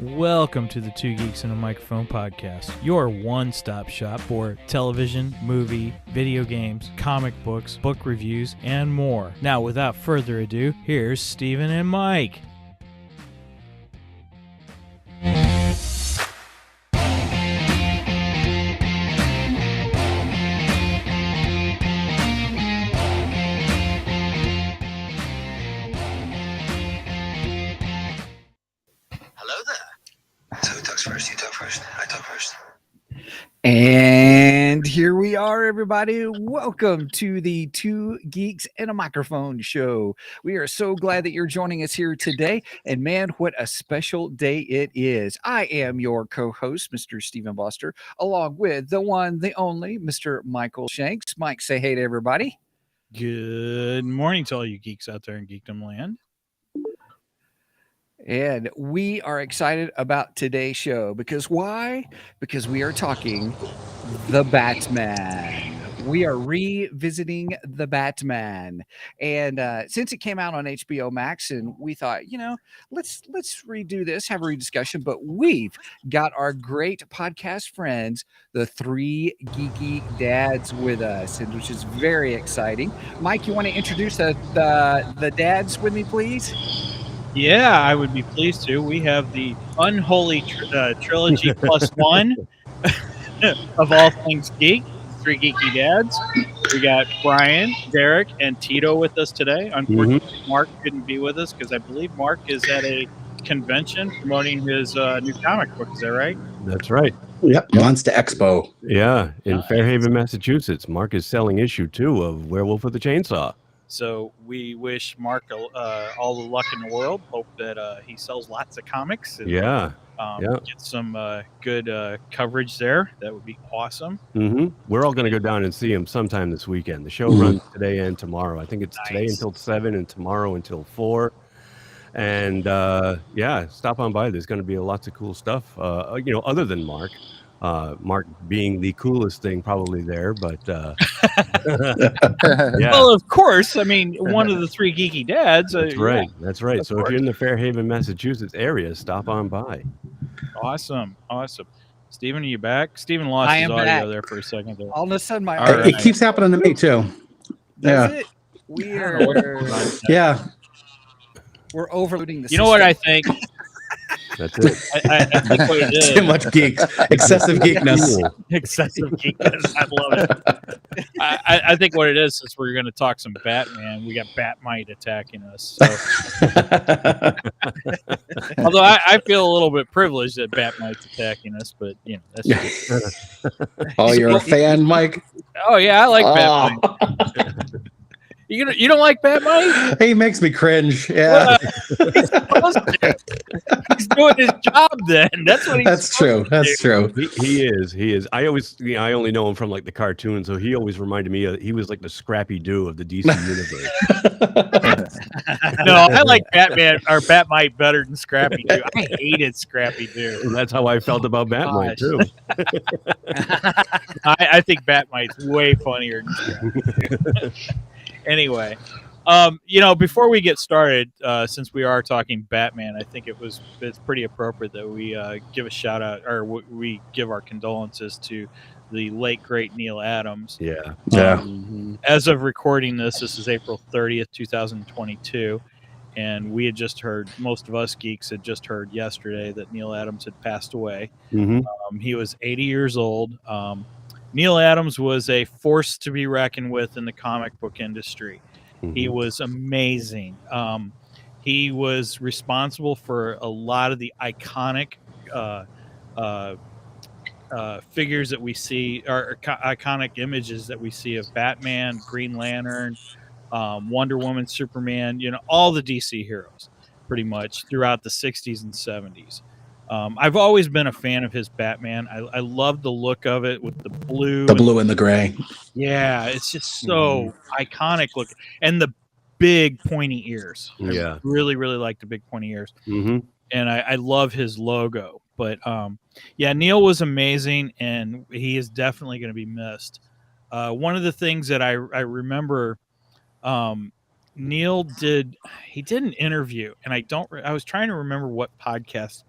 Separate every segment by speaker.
Speaker 1: Welcome to the Two Geeks and a Microphone podcast, your one-stop shop for television, movie, video games, comic books, book reviews, and more. Now, without further ado, here's Steven and Mike.
Speaker 2: And here we are, everybody. Welcome to the Two Geeks and a Microphone show. We are so glad that you're joining us here today. And man, what a special day it is. I am your co-host, Mr. Stephen Buster, along with the one, the only, Mr. Michael Shanks. Mike, say hey to everybody.
Speaker 1: Good morning to all you geeks out there in Geekdom Land.
Speaker 2: And we are excited about today's show because why? Because we are talking The Batman. We are revisiting The Batman. And since it came out on HBO Max, and we thought, let's redo this, have a rediscussion. But we've got our great podcast friends, the three Geeky Dads, with us, and which is very exciting. Mike, you want to introduce the dads with me, please?
Speaker 1: Yeah, I would be pleased to. We have the unholy trilogy plus one of all things geek, three geeky dads. We got Brien, Derrick, and Tito with us today. Unfortunately, Mark couldn't be with us because I believe Mark is at a convention promoting his new comic book. Is that right?
Speaker 3: That's right.
Speaker 4: Yep, Monster Expo.
Speaker 3: Yeah, in Fairhaven, Massachusetts. Mark is selling issue 2 of Werewolf with a Chainsaw.
Speaker 1: So we wish Mark all the luck in the world. Hope that he sells lots of comics. And, get some good coverage there. That would be awesome.
Speaker 3: We're all going to go down and see him sometime this weekend. The show runs today and tomorrow. I think it's today until 7 and tomorrow until 4. And stop on by. There's going to be lots of cool stuff. Other than Mark. Mark being the coolest thing probably there, but
Speaker 1: Well, of course. I mean, one of the three geeky dads.
Speaker 3: That's right. That's right. So if you're in the Fairhaven, Massachusetts area, stop on by.
Speaker 1: Awesome. Steven, are you back? Steven lost his audio there for a second. There.
Speaker 2: All of a sudden,
Speaker 4: It keeps happening to me too.
Speaker 2: Does it? We're overloading the system.
Speaker 1: What I think?
Speaker 3: That's it.
Speaker 1: I think what it is.
Speaker 4: Too much geek. Excessive geekness.
Speaker 1: Excessive geekness. I love it. I think what it is we're going to talk some Batman. We got Batmite attacking us. So. Although I feel a little bit privileged that Batmite's attacking us, but that's just...
Speaker 4: Oh, you're a fan, Mike?
Speaker 1: Oh yeah, I like Batmite. You don't like Batmite?
Speaker 4: He makes me cringe. Yeah,
Speaker 1: he's supposed to. He's doing his job. Then that's what he's.
Speaker 4: That's true. That's true.
Speaker 3: He is. I only know him from like the cartoon, so he always reminded me he was like the Scrappy Doo of the DC universe.
Speaker 1: No, I like Batman or Batmite better than Scrappy Doo. I hated Scrappy Doo.
Speaker 3: And that's how I felt about Batmite too.
Speaker 1: I think Batmite's way funnier than Scrappy Doo. Anyway, before we get started, since we are talking Batman, I think it's pretty appropriate that we give a shout out or we give our condolences to the late great Neil Adams.
Speaker 4: Yeah.
Speaker 1: As of recording this is April 30th, 2022, and we had just heard, most of us geeks had just heard yesterday that Neil Adams had passed away. He was 80 years old. Neil Adams was a force to be reckoned with in the comic book industry. He was amazing. He was responsible for a lot of the iconic figures that we see, or iconic images that we see of Batman, Green Lantern, Wonder Woman, Superman, all the DC heroes pretty much throughout the 60s and 70s. I've always been a fan of his Batman. I love the look of it with the blue
Speaker 4: and the gray.
Speaker 1: Yeah, it's just so iconic looking. And the big pointy ears.
Speaker 3: Yeah.
Speaker 1: I really, really like the big pointy ears. And I love his logo. But Neil was amazing, and he is definitely going to be missed. One of the things that I remember Neil did an interview, and I was trying to remember what podcast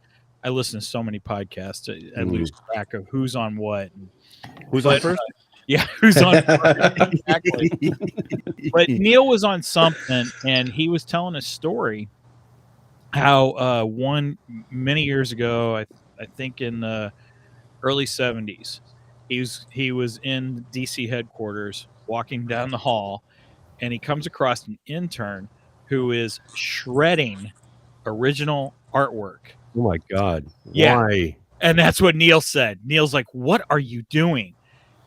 Speaker 1: I listen to so many podcasts. I lose track of who's on what.
Speaker 3: Who's on first?
Speaker 1: Yeah, who's on first? Exactly. But Neil was on something, and he was telling a story how many years ago, I think in the early 70s, he was in DC headquarters walking down the hall, and he comes across an intern who is shredding original artwork.
Speaker 3: Oh my God.
Speaker 1: Yeah.
Speaker 3: Why?
Speaker 1: And that's what Neil said. Neil's like, "What are you doing?"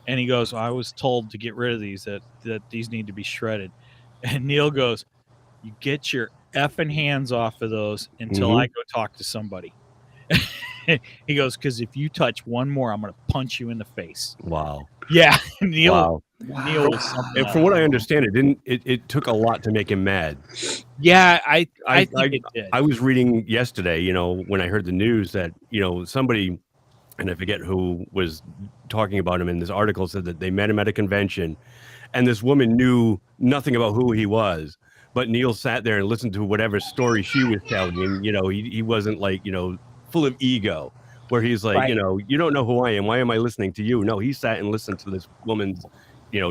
Speaker 1: And he goes, "I was told to get rid of these, that these need to be shredded." And Neil goes, "You get your effing hands off of those until I go talk to somebody." He goes, "Because if you touch one more, I'm going to punch you in the face."
Speaker 3: Wow.
Speaker 1: Yeah. Neil
Speaker 3: Wow.
Speaker 1: was something
Speaker 3: And from what I understand, it took a lot to make him mad.
Speaker 1: Yeah, I think it did.
Speaker 3: I was reading yesterday, when I heard the news that, somebody, and I forget who was talking about him in this article, said that they met him at a convention, and this woman knew nothing about who he was. But Neil sat there and listened to whatever story she was telling him. He wasn't like, full of ego, where he's like,
Speaker 1: Right.
Speaker 3: you don't know who I am. Why am I listening to you? No, he sat and listened to this woman's,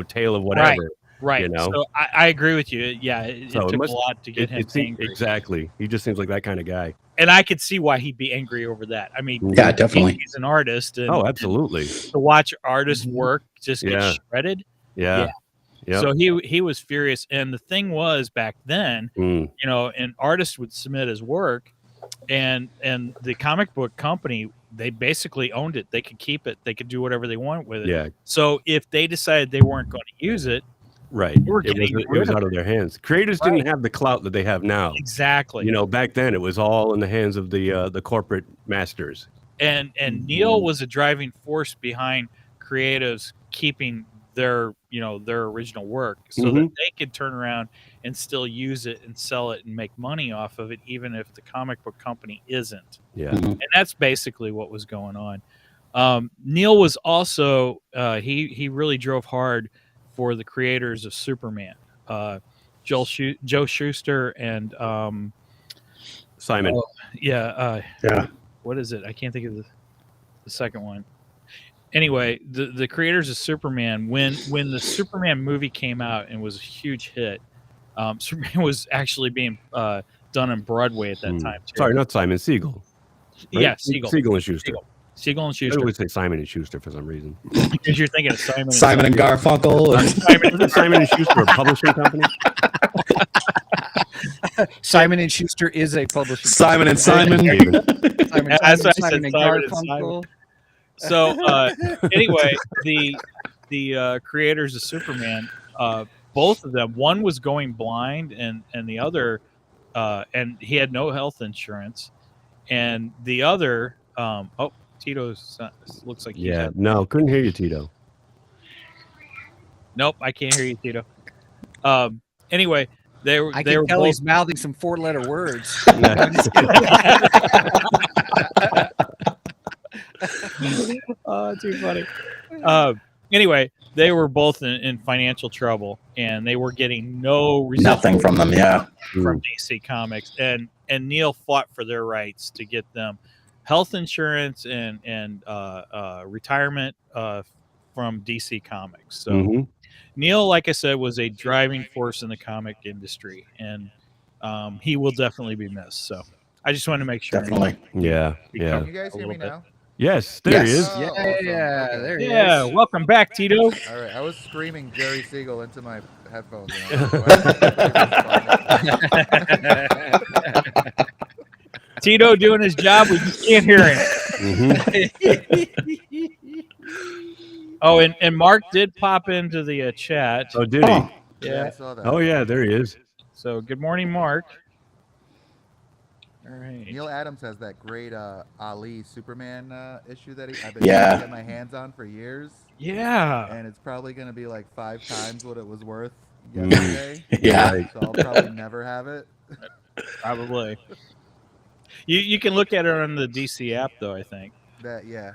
Speaker 3: tale of whatever.
Speaker 1: Right. So I agree with you. Yeah, it took a lot to get him angry.
Speaker 3: Exactly. He just seems like that kind of guy.
Speaker 1: And I could see why he'd be angry over that. I mean,
Speaker 4: Yeah, definitely.
Speaker 1: He's an artist. And,
Speaker 3: absolutely.
Speaker 1: and to watch artists work just get shredded.
Speaker 3: Yeah.
Speaker 1: So he was furious. And the thing was, back then, an artist would submit his work, and the comic book company, they basically owned it. They could keep it. They could do whatever they want with it.
Speaker 3: Yeah.
Speaker 1: So if they decided they weren't going to use it,
Speaker 3: right, it was out of their hands. Creators didn't have the clout that they have now.
Speaker 1: Exactly.
Speaker 3: Back then it was all in the hands of the corporate masters.
Speaker 1: And Neil was a driving force behind creatives keeping their original work, so that they could turn around and still use it and sell it and make money off of it, even if the comic book company isn't.
Speaker 3: Yeah.
Speaker 1: And that's basically what was going on. Neil was also he really drove hard for the creators of Superman, Joe Shuster and
Speaker 3: Simon.
Speaker 1: What is it? I can't think of the second one. Anyway, the creators of Superman, when the Superman movie came out and was a huge hit, Superman was actually being done on Broadway at that time too.
Speaker 3: Sorry, not Simon, Siegel. Right?
Speaker 1: Yeah, Siegel
Speaker 3: and Schuster.
Speaker 1: Siegel and
Speaker 3: I
Speaker 1: Schuster.
Speaker 3: always say Simon and Schuster for some reason.
Speaker 1: Because you're thinking of Simon
Speaker 4: and Garfunkel.
Speaker 3: Simon and Schuster a publishing company?
Speaker 2: Simon and Schuster is a publishing
Speaker 4: Simon and Simon.
Speaker 2: Simon
Speaker 1: and Garfunkel. So anyway, the creators of Superman, both of them, one was going blind, and the other, and he had no health insurance, and the other, Tito looks like
Speaker 3: no, couldn't hear you, Tito.
Speaker 1: Nope, I can't hear you, Tito. Anyway, they were.
Speaker 2: I
Speaker 1: they
Speaker 2: can
Speaker 1: were
Speaker 2: tell
Speaker 1: both,
Speaker 2: he's mouthing some 4-letter words.
Speaker 1: Oh, too funny. Anyway, they were both in financial trouble, and they were getting
Speaker 4: nothing from them. Yeah,
Speaker 1: from DC Comics, and Neil fought for their rights to get them health insurance and retirement from DC Comics. So Neil, like I said, was a driving force in the comic industry, and he will definitely be missed. So I just wanted to make sure.
Speaker 4: Definitely.
Speaker 3: Yeah.
Speaker 5: Can you guys hear me now?
Speaker 3: Yes, there he is.
Speaker 2: Yeah,
Speaker 5: awesome.
Speaker 2: there he is.
Speaker 1: Yeah, welcome back, Tito.
Speaker 5: All right, I was screaming Jerry Siegel into my headphones.
Speaker 1: Tito doing his job, we just can't hear him. Oh, and Mark did pop into the chat.
Speaker 3: Oh, did he?
Speaker 5: Yeah, I saw that.
Speaker 3: Oh, yeah, there he is.
Speaker 1: So, good morning, Mark. All right.
Speaker 5: Neil Adams has that great Ali Superman issue that I've been
Speaker 4: Yeah.
Speaker 5: trying to get my hands on for years.
Speaker 1: Yeah.
Speaker 5: And it's probably going to be like 5 times what it was worth yesterday.
Speaker 4: Yeah.
Speaker 5: So I'll probably never have it.
Speaker 1: Probably. You can look at it on the DC app, though, I think.
Speaker 5: Yeah.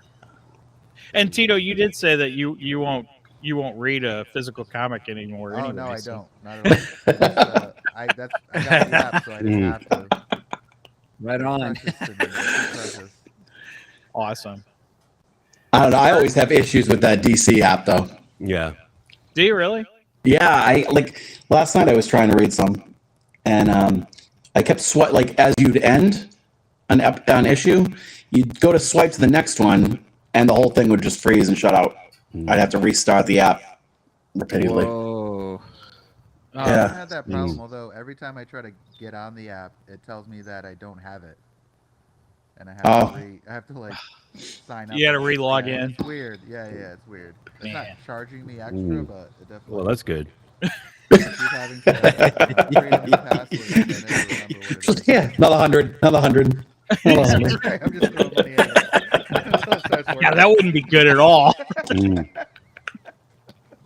Speaker 1: And Tito, you did say that you won't read a physical comic anymore.
Speaker 5: Oh,
Speaker 1: anyway,
Speaker 5: no, I
Speaker 1: so.
Speaker 5: don't. Not at all. I got the app, so I didn't have to.
Speaker 2: Right on.
Speaker 5: Precious to me. Precious.
Speaker 1: Awesome.
Speaker 4: I don't know. I always have issues with that DC app, though.
Speaker 3: Yeah.
Speaker 1: Do you really?
Speaker 4: Yeah, I like last night I was trying to read some, and I kept like as you'd end an issue, you'd go to swipe to the next one, and the whole thing would just freeze and shut out. I'd have to restart the app repeatedly.
Speaker 2: Whoa.
Speaker 5: I
Speaker 4: Yeah.
Speaker 5: had that problem, although every time I try to get on the app, it tells me that I don't have it, and I have to like sign up.
Speaker 1: You got to
Speaker 5: again.
Speaker 1: re-log
Speaker 5: Yeah,
Speaker 1: in.
Speaker 5: It's weird. Yeah, it's weird. It's not
Speaker 1: Man.
Speaker 5: charging me extra, but it definitely.
Speaker 3: Well, that's good.
Speaker 5: I keep having to create a new password, and I never remember what it is.
Speaker 4: Yeah, another 100.
Speaker 5: Right, I'm just throwing money at it. Until it starts
Speaker 1: Yeah,
Speaker 5: working.
Speaker 1: that wouldn't be good at all.
Speaker 3: Mm.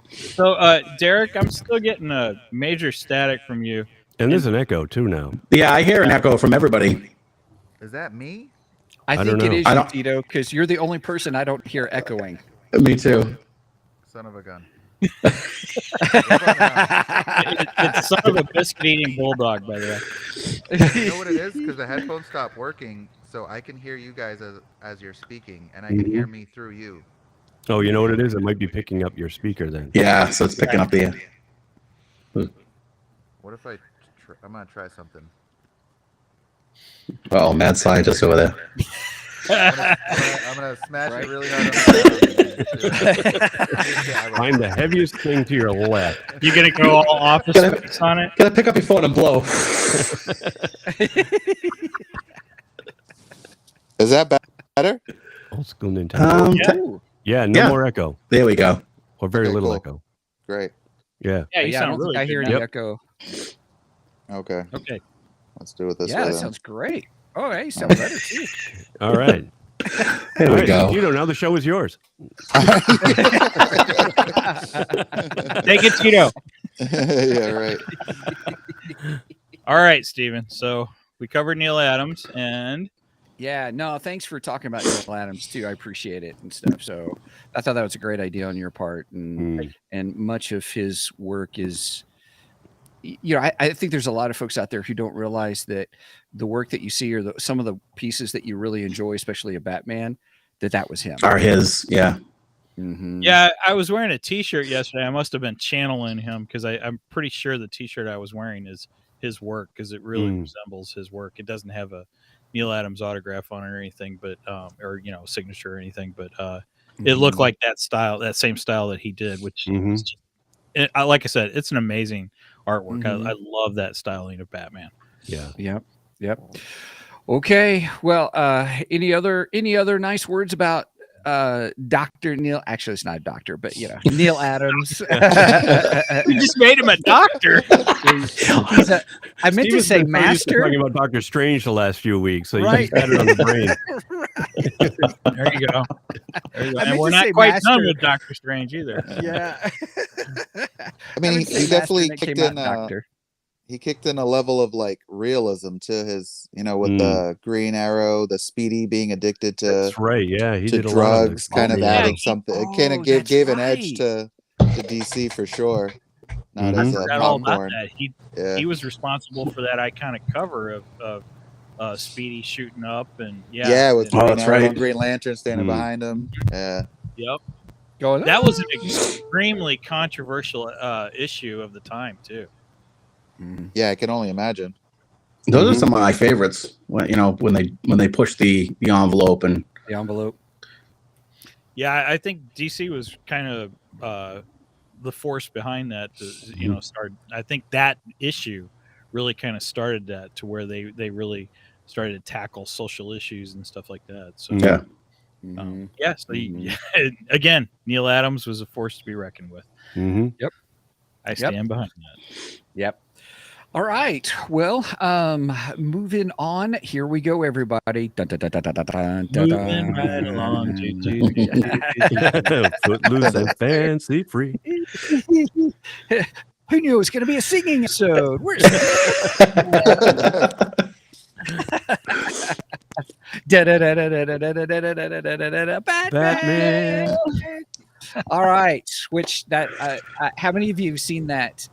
Speaker 1: So, Derrick, I'm still getting a major static from you.
Speaker 3: And there's an echo too now.
Speaker 4: Yeah, I hear an echo from everybody.
Speaker 5: Is that me?
Speaker 2: I
Speaker 3: don't
Speaker 2: think it
Speaker 3: know.
Speaker 2: is
Speaker 4: I
Speaker 2: you,
Speaker 4: don't-
Speaker 2: Tito, because you're the only person I don't hear echoing.
Speaker 4: Me too.
Speaker 5: Son of a gun.
Speaker 1: It's son of a biscuit-eating bulldog, by the way.
Speaker 5: You know what it is? Because the headphones stopped working, so I can hear you guys as you're speaking, and I can hear me through you.
Speaker 3: Oh, you know what it is? It might be picking up your speaker then.
Speaker 4: Yeah, so it's picking up the.
Speaker 5: What if I'm gonna try something.
Speaker 4: Oh, mad scientist over there.
Speaker 5: I'm gonna smash it really hard on the
Speaker 3: Find the heaviest thing to your left.
Speaker 1: You gonna go all office
Speaker 4: Gotta-
Speaker 1: space on it?
Speaker 4: Gotta pick up your phone and blow.
Speaker 5: Is that better?
Speaker 3: Old school Nintendo.
Speaker 1: Yeah.
Speaker 2: Ooh.
Speaker 3: Yeah, no
Speaker 4: Yeah.
Speaker 3: more echo.
Speaker 4: There we go.
Speaker 3: Or very
Speaker 5: Okay,
Speaker 3: little
Speaker 5: cool.
Speaker 3: echo.
Speaker 5: Great.
Speaker 3: Yeah.
Speaker 1: Yeah, you
Speaker 2: I
Speaker 1: sound
Speaker 2: don't
Speaker 1: really
Speaker 2: think I hear
Speaker 1: good
Speaker 2: any
Speaker 1: now.
Speaker 2: echo.
Speaker 5: Okay.
Speaker 1: Okay.
Speaker 5: Let's do it this
Speaker 2: Yeah,
Speaker 5: way.
Speaker 2: that
Speaker 5: then.
Speaker 2: sounds great. Oh, hey, sounds better too.
Speaker 3: All right.
Speaker 4: There
Speaker 3: All
Speaker 4: we
Speaker 3: right,
Speaker 4: go.
Speaker 3: Tito, now the show is yours.
Speaker 1: Take it, Tito.
Speaker 5: Yeah, right.
Speaker 1: All right, Steven. So we covered Neil Adams, and
Speaker 2: Yeah, no, thanks for talking about Neil Adams too. I appreciate it and stuff. So I thought that was a great idea on your part, and much of his work is, you know, I think there's a lot of folks out there who don't realize that the work that you see or some of the pieces that you really enjoy, especially a Batman, that was him.
Speaker 4: Are his, yeah.
Speaker 2: Mhm.
Speaker 1: yeah, I was wearing a T-shirt yesterday. I must have been channeling him because I'm pretty sure the T-shirt I was wearing is his work because it really resembles his work. It doesn't have a Neil Adams autograph on it or anything, but or signature or anything, but it looked like that style, that same style that he did, which is just, like I said, it's an amazing artwork. I love that styling of Batman.
Speaker 3: Yeah.
Speaker 2: Yep. Okay. Well, any other nice words about Dr. Neil? Actually, it's not a doctor, but Neil Adams.
Speaker 1: You just made him a doctor.
Speaker 2: He's a, I meant to
Speaker 3: Steven's
Speaker 2: say
Speaker 3: been so used to
Speaker 2: master.
Speaker 3: talking about Doctor Strange the last few weeks, so you
Speaker 2: Right.
Speaker 3: just had it on the brain.
Speaker 1: There you go. There you go.
Speaker 2: I
Speaker 1: And
Speaker 2: meant
Speaker 1: we're
Speaker 2: to
Speaker 1: not
Speaker 2: say
Speaker 1: quite
Speaker 2: master.
Speaker 1: done with Doctor Strange either.
Speaker 2: Yeah.
Speaker 5: I mean, he definitely kicked in.
Speaker 2: Doctor.
Speaker 5: He kicked in a level of like realism to his, with the Green Arrow, the Speedy being addicted to
Speaker 3: That's right. Yeah, he
Speaker 5: to
Speaker 3: did a lot of
Speaker 5: drugs, kind of
Speaker 1: yeah.
Speaker 5: adding something. It kind of
Speaker 2: that's
Speaker 5: gave an edge
Speaker 2: right.
Speaker 5: to DC for sure. Not
Speaker 3: Mhm.
Speaker 5: as a
Speaker 1: Forgot all about
Speaker 5: popcorn.
Speaker 1: that.
Speaker 5: Yeah.
Speaker 1: He was responsible for that iconic cover of Speedy shooting up and
Speaker 5: with
Speaker 4: Oh,
Speaker 5: Green
Speaker 4: that's
Speaker 5: Arrow
Speaker 4: right.
Speaker 5: and Green Lantern standing behind him. Yeah.
Speaker 1: Yep.
Speaker 2: Going
Speaker 1: That was an extremely controversial issue of the time too.
Speaker 5: Yeah, I can only imagine.
Speaker 4: Those are some of my favorites. When they push the envelope and
Speaker 2: the envelope.
Speaker 1: Yeah, I think DC was kind of the force behind that to start. I think that issue really kind of started that to where they really started to tackle social issues and stuff like that. So
Speaker 4: yeah.
Speaker 1: Again, Neil Adams was a force to be reckoned with.
Speaker 2: Yep.
Speaker 1: I stand behind that.
Speaker 2: Yep. All right. Well, moving on. Here we go, everybody. Dun, dun, dun, dun, dun, dun, dun, dun,
Speaker 1: Moving right along.
Speaker 3: Footloose and fancy free.
Speaker 2: Who knew it was going to be a singing episode? Where's Batman. All right. Which that? How many of you have seen that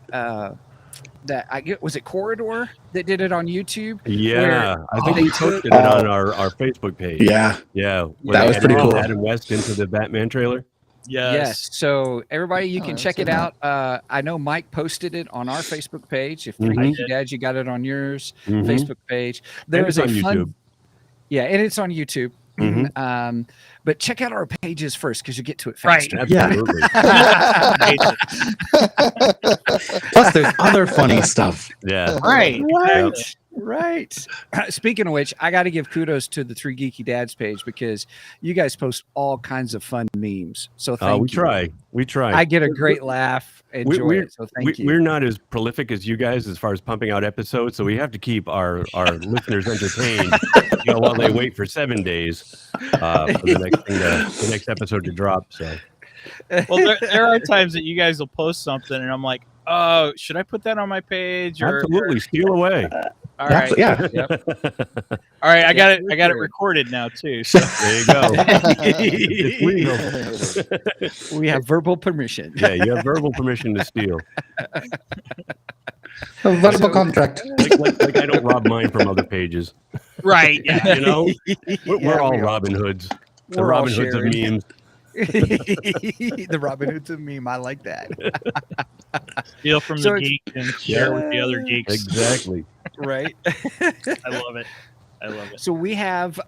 Speaker 2: that I get, was it Corridor that did it on YouTube?
Speaker 3: Yeah, I think
Speaker 2: they
Speaker 3: we posted it on our Facebook page.
Speaker 4: Yeah.
Speaker 3: Yeah.
Speaker 4: That was pretty cool.
Speaker 3: Adam West into the Batman trailer.
Speaker 2: Yes. So everybody, you can check it
Speaker 5: that.
Speaker 2: out. I know Mike posted it on our Facebook page. If you're
Speaker 3: Mhm.
Speaker 2: Geeky Dads, you got it on yours
Speaker 3: Mhm.
Speaker 2: Facebook page.
Speaker 3: And
Speaker 2: There's
Speaker 3: it's
Speaker 2: a
Speaker 3: on
Speaker 2: fun,
Speaker 3: YouTube.
Speaker 2: yeah, and it's on YouTube.
Speaker 3: Mhm.
Speaker 2: But check out our pages first because you get to it
Speaker 1: Right.
Speaker 2: faster.
Speaker 3: Absolutely.
Speaker 4: Plus, there's other funny stuff.
Speaker 3: Yeah.
Speaker 1: Right.
Speaker 2: Right. Speaking of which, I got to give kudos to the 3 Geeky Dads page because you guys post all kinds of fun memes. So thank
Speaker 3: We
Speaker 2: you.
Speaker 3: try. We try.
Speaker 2: I get a great laugh. Enjoy it. So thank you.
Speaker 3: We're not as prolific as you guys as far as pumping out episodes, so we have to keep our listeners entertained while they wait for 7 days for the next episode to drop. So,
Speaker 1: Well, there are times that you guys will post something, and I'm like, oh, should I put that on my page?
Speaker 3: absolutely, steal away.
Speaker 1: All right.
Speaker 4: Yeah.
Speaker 2: Yep.
Speaker 1: All right. I got it recorded now too. So.
Speaker 3: There you go. It's legal.
Speaker 2: We have verbal permission.
Speaker 3: Yeah, you have verbal permission to steal.
Speaker 4: A verbal contract.
Speaker 3: Like I don't rob mine from other pages.
Speaker 1: Right. Yeah.
Speaker 3: You know, we're all
Speaker 2: we are.
Speaker 3: Robin Hoods. The
Speaker 2: We're all
Speaker 3: Robin Hoods of
Speaker 2: sharing.
Speaker 3: memes.
Speaker 2: The Robin Hood's of meme. I like that.
Speaker 1: Steal from
Speaker 2: So
Speaker 1: the
Speaker 2: it's-
Speaker 1: geek and share with the other geeks.
Speaker 3: Exactly.
Speaker 2: Right.
Speaker 1: I love it. I love it.
Speaker 2: So we have,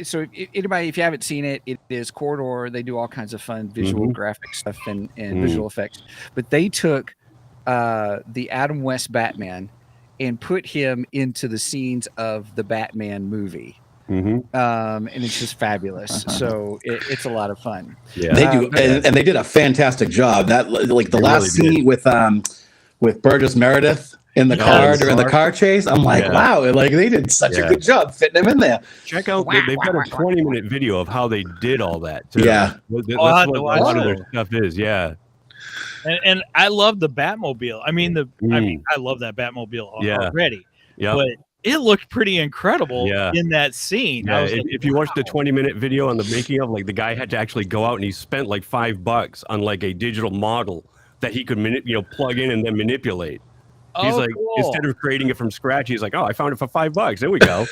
Speaker 2: so anybody, if you haven't seen it, it is Corridor. They do all kinds of fun visual graphic stuff and visual effects. But they took the Adam West Batman and put him into the scenes of the Batman movie.
Speaker 3: Mm-hmm.
Speaker 2: And it's just fabulous. So it's a lot of fun.
Speaker 3: Yeah.
Speaker 4: They do, and they did a fantastic job. That like the
Speaker 3: They
Speaker 4: last
Speaker 3: really
Speaker 4: scene with Burgess Meredith in the car during the car chase. I'm like, wow, like they did such a good job fitting him in there.
Speaker 3: Check out, they've got a 20-minute video of how they did all that, too.
Speaker 4: Yeah.
Speaker 3: That's what a lot of their stuff is, yeah.
Speaker 1: And I love the Batmobile. I mean, I love that Batmobile already.
Speaker 3: Yeah.
Speaker 1: But it looked pretty incredible in that scene.
Speaker 3: Yeah,
Speaker 1: like,
Speaker 3: if you watch the 20-minute video on the making of, like, the guy had to actually go out and he spent like $5 on like a digital model that he could plug in and then manipulate. He's like,
Speaker 1: cool.
Speaker 3: instead of creating it from scratch, he's like, oh, I found it for $5. There we go.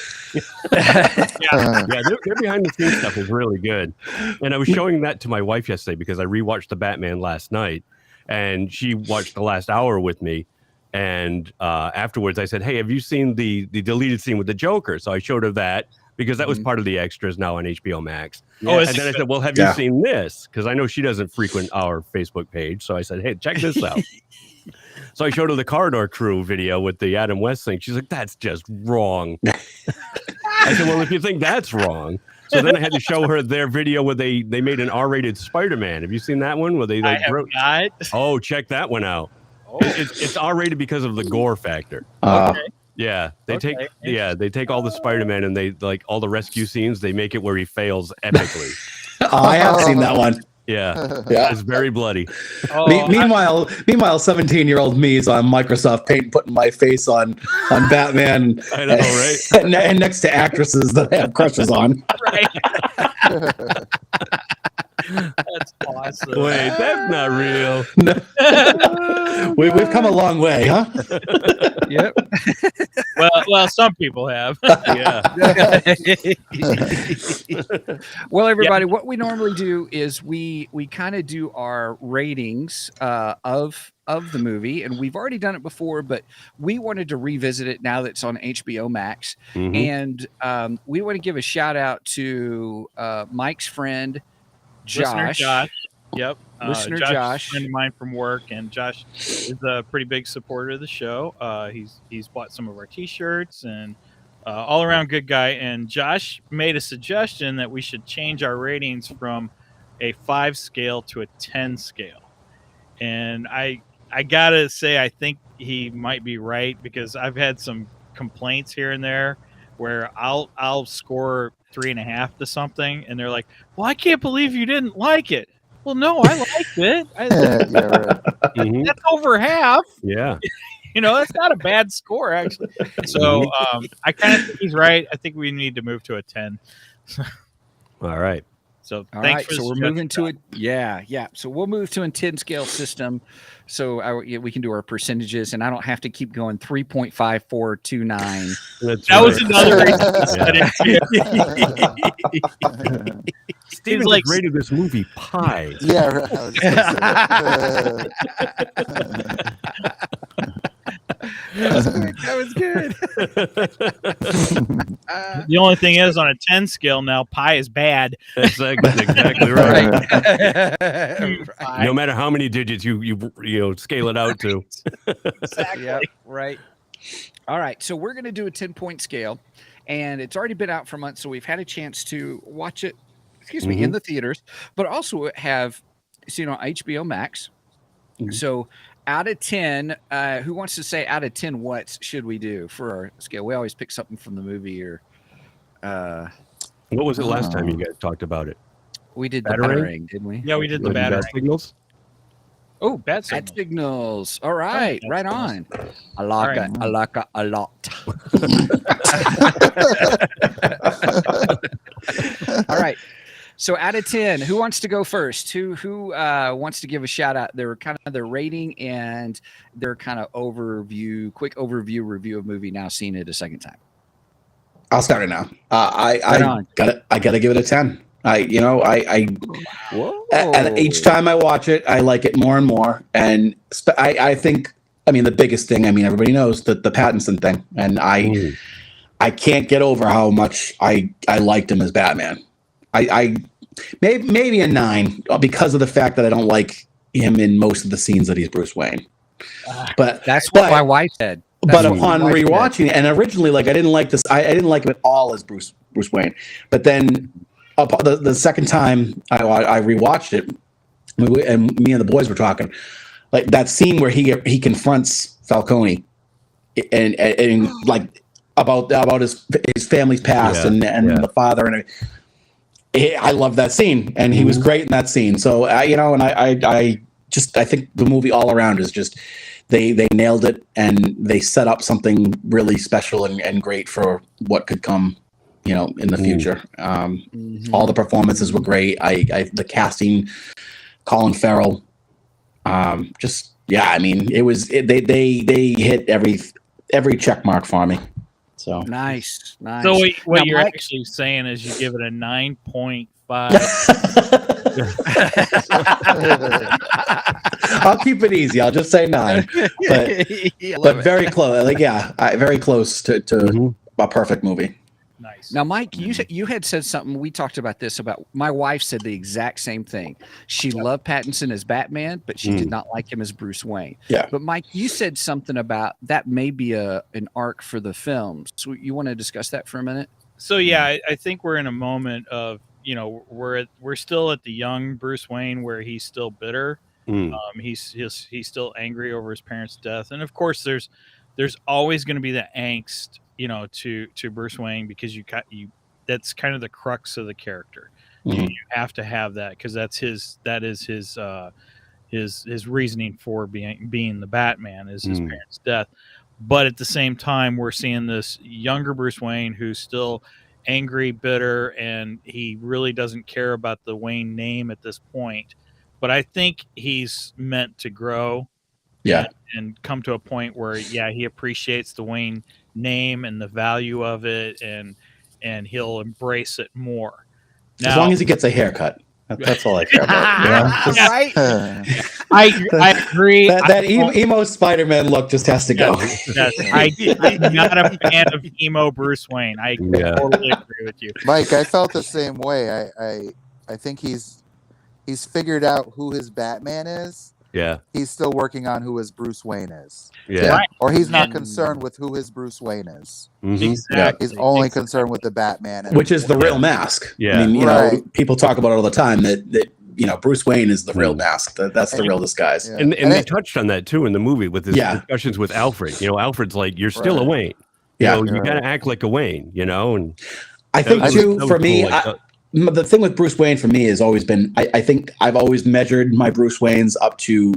Speaker 3: Their behind the scenes stuff is really good. And I was showing that to my wife yesterday because I rewatched the Batman last night, and she watched the last hour with me. And afterwards, I said, hey, have you seen the deleted scene with the Joker? So I showed her that because that was part of the extras now on HBO Max.
Speaker 1: Oh,
Speaker 3: and then I said, well, have you seen this? Because I know she doesn't frequent our Facebook page. So I said, hey, check this out. So I showed her the Corridor Crew video with the Adam West thing. She's like, that's just wrong. I said, well, if you think that's wrong. So then I had to show her their video where they made an R-rated Spider-Man. Have you seen that one? Where they
Speaker 1: I have not.
Speaker 3: Oh, check that one out. It's R-rated because of the gore factor.
Speaker 1: Okay.
Speaker 3: Yeah, they take all the Spider-Man and they like all the rescue scenes. They make it where he fails epically.
Speaker 4: I have seen that one.
Speaker 3: Yeah,
Speaker 4: Yeah.
Speaker 3: It's very bloody.
Speaker 4: Meanwhile, 17-year-old me is on Microsoft Paint putting my face on Batman.
Speaker 3: I know, right?
Speaker 4: And next to actresses that I have crushes on.
Speaker 1: Right. That's awesome.
Speaker 3: Wait, that's not real.
Speaker 4: We've come a long way, huh?
Speaker 2: Yep.
Speaker 1: Well, some people have.
Speaker 3: Yeah.
Speaker 2: Well, everybody, what we normally do is we kind of do our ratings of the movie, and we've already done it before, but we wanted to revisit it now that it's on HBO Max.
Speaker 3: Mhm.
Speaker 2: And we want to give a shout out to Mike's friend
Speaker 1: Listener
Speaker 2: Josh.
Speaker 1: Josh. Yep.
Speaker 2: Listener
Speaker 1: Josh is a
Speaker 2: Josh.
Speaker 1: friend of mine from work, and Josh is a pretty big supporter of the show. He's bought some of our T-shirts and all around good guy. And Josh made a suggestion that we should change our ratings from a 5 scale to a 10 scale. And I gotta say, I think he might be right because I've had some complaints here and there where I'll score 3.5 to something, and they're like, "Well, I can't believe you didn't like it." Well, no, I liked it.
Speaker 3: Mhm.
Speaker 1: That's over half.
Speaker 3: Yeah.
Speaker 1: That's not a bad score actually. So I kind of think he's right. I think we need to move to a 10.
Speaker 3: All right.
Speaker 1: So
Speaker 2: All
Speaker 1: thanks
Speaker 2: right,
Speaker 1: for
Speaker 2: so we're moving to it. Yeah. So we'll move to a 10 scale system. So we can do our percentages, and I don't have to keep going 3.5429.
Speaker 1: That was another reason.
Speaker 3: Steven
Speaker 1: like
Speaker 3: rated this movie Pi.
Speaker 5: Yeah, right. I was just gonna say
Speaker 2: That was good.
Speaker 1: The only thing is, on a 10 scale now, pi is bad.
Speaker 3: That's exactly right.
Speaker 2: Right.
Speaker 3: No matter how many digits you scale it out to.
Speaker 1: Exactly.
Speaker 2: Yep, right. All right, so we're going to do a 10-point scale, and it's already been out for months, so we've had a chance to watch it, in the theaters, but also have seen on HBO Max. So out of 10, who wants to say out of 10 what should we do for our scale? We always pick something from the movie or
Speaker 3: what was it last time you guys talked about it?
Speaker 2: we did the
Speaker 3: Battering?
Speaker 2: battering, didn't we?
Speaker 1: Yeah, we did the
Speaker 3: Bad
Speaker 1: battering.
Speaker 3: signals?
Speaker 1: Oh, bad
Speaker 2: Bad
Speaker 1: signal.
Speaker 2: signals. All right,
Speaker 1: Bad
Speaker 2: right
Speaker 1: signals.
Speaker 2: on. I like
Speaker 1: All
Speaker 2: it. I like it a lot. All right. So out of 10, who wants to go first? Who wants to give a shout out? Their kind of their rating and their kind of quick overview review of movie now seen it a second time.
Speaker 4: I'll start it now.
Speaker 2: Right
Speaker 4: I
Speaker 2: on.
Speaker 4: gotta give it a 10.
Speaker 2: Whoa.
Speaker 4: And each time I watch it, I like it more and more. And I think, the biggest thing, everybody knows that the Pattinson thing, and I can't get over how much I liked him as Batman. I maybe a 9 because of the fact that I don't like him in most of the scenes that he's Bruce Wayne. But
Speaker 2: That's what my wife said.
Speaker 4: But upon rewatching it, and originally, I didn't like this. I didn't like him at all as Bruce Wayne. But then, the second time I rewatched it, and me and the boys were talking, like that scene where he confronts Falcone, and like about his family's past and the father, and I love that scene, and he was great in that scene. So I think the movie all around is just. They nailed it, and they set up something really special and great for what could come, in the future. All the performances were great. The casting, Colin Farrell, it was they hit every check mark for me. So
Speaker 2: nice.
Speaker 1: So what
Speaker 2: Now,
Speaker 1: you're
Speaker 2: Mike-
Speaker 1: actually saying is you give it a 9.5.
Speaker 4: I'll keep it easy. I'll just say 9, but very close. Very close to a perfect movie.
Speaker 1: Nice.
Speaker 2: Now, Mike, you had said something. We talked about this. About my wife said the exact same thing. She loved Pattinson as Batman, but she did not like him as Bruce Wayne.
Speaker 4: Yeah.
Speaker 2: But Mike, you said something about that may be an arc for the films. So you want to discuss that for a minute?
Speaker 1: So yeah, I think we're in a moment of we're still at the young Bruce Wayne where he's still bitter. He's still angry over his parents' death, and of course there's always going to be the angst to Bruce Wayne, because that's kind of the crux of the character. You have to have that, because that is his reasoning for being the Batman is his parents' death. But at the same time, we're seeing this younger Bruce Wayne who's still angry, bitter, and he really doesn't care about the Wayne name at this point. But I think he's meant to grow, and come to a point where he appreciates the Wayne name and the value of it, and he'll embrace it more. Now,
Speaker 4: as long as he gets a haircut, that's all I care about.
Speaker 2: Right?
Speaker 1: I agree.
Speaker 4: That emo Spider-Man look just has to go.
Speaker 1: I'm not a fan of emo Bruce Wayne. I totally agree with you,
Speaker 5: Mike, I felt the same way. I think he's figured out who his Batman is.
Speaker 3: Yeah.
Speaker 5: He's still working on who his Bruce Wayne is.
Speaker 3: Yeah.
Speaker 1: Right.
Speaker 5: Or he's not concerned with who his Bruce Wayne is.
Speaker 1: Exactly.
Speaker 5: He's only concerned with the Batman.
Speaker 4: Which is the real mask.
Speaker 3: Yeah.
Speaker 4: People talk about it all the time that Bruce Wayne is the real mask. That's the real disguise.
Speaker 5: Yeah.
Speaker 3: And they touched on that too in the movie with his discussions with Alfred. Alfred's like, you're still a Wayne. You got to act like a Wayne, and
Speaker 4: I think too, for me,
Speaker 3: cool,
Speaker 4: the thing with Bruce Wayne for me has always been, I think I've always measured my Bruce Waynes up to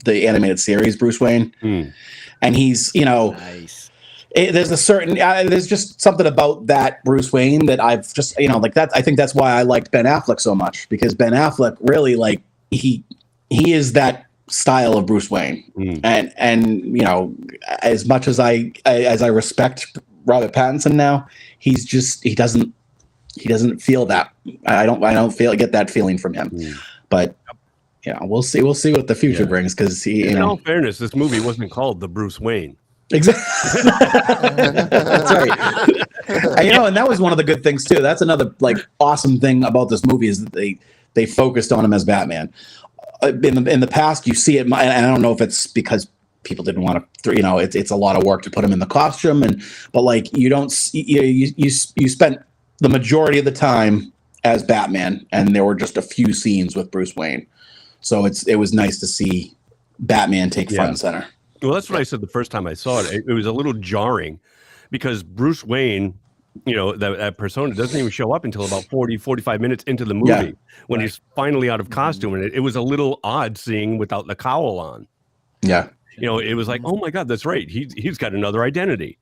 Speaker 4: the animated series Bruce Wayne. And he's,
Speaker 2: Nice.
Speaker 4: there's a certain there's just something about that Bruce Wayne that I've just like that. I think that's why I liked Ben Affleck so much, because Ben Affleck really like he is that style of Bruce Wayne. And as much as I respect Robert Pattinson now, he doesn't feel that. I don't get that feeling from him. But we'll see what the future brings, because in
Speaker 3: all fairness, this movie wasn't called The Bruce Wayne.
Speaker 4: Exactly. That's right. And that was one of the good things too. That's another like awesome thing about this movie, is that they focused on him as Batman. In the past, you see it, and I don't know if it's because people didn't want to, it's a lot of work to put him in the costume, but like you spent the majority of the time as Batman, and there were just a few scenes with Bruce Wayne. So it was nice to see Batman take front and center.
Speaker 3: Well, that's what I said the first time I saw it. It was a little jarring, because Bruce Wayne, that persona doesn't even show up until about 45 minutes into the movie, when he's finally out of costume. And it was a little odd seeing without the cowl on.
Speaker 4: Yeah.
Speaker 3: It was like, oh my God, that's right. He's got another identity.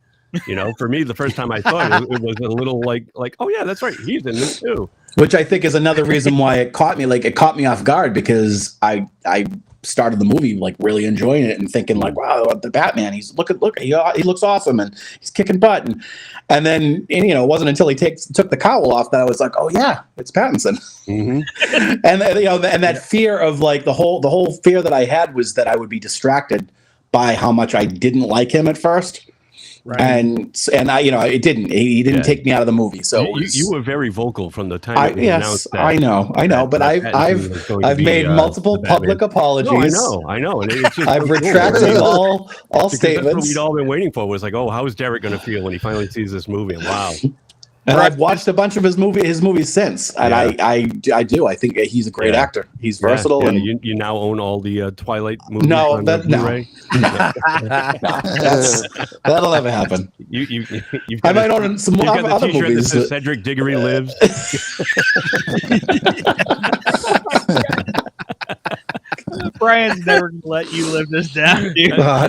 Speaker 3: For me, the first time I saw it, it was a little like, oh yeah, that's right. He's in this too.
Speaker 4: Which I think is another reason why it caught me off guard, because I started the movie like really enjoying it and thinking like, wow, the Batman, he looks awesome and he's kicking butt, and then it wasn't until he took the cowl off that I was like, oh yeah, it's Pattinson. And that fear of like the whole fear that I had was that I would be distracted by how much I didn't like him at first. Right. And I, it didn't. He didn't take me out of the movie. So
Speaker 3: you were very vocal from the time. Announced that.
Speaker 4: I know. But I've made multiple public apologies.
Speaker 3: No, I know. And it's just
Speaker 4: I've retracted all statements.
Speaker 3: That's what we'd all been waiting for. Was like, oh, how is Derrick going to feel when he finally sees this movie? And wow.
Speaker 4: And I've watched a bunch of his movies since, and I do. I think he's a great actor. He's versatile, and
Speaker 3: you now own all the Twilight movies.
Speaker 4: No, that'll never happen. I might own some other movies.
Speaker 3: That says Cedric Diggory lives.
Speaker 1: Brian's never gonna let you live this down, dude.
Speaker 4: I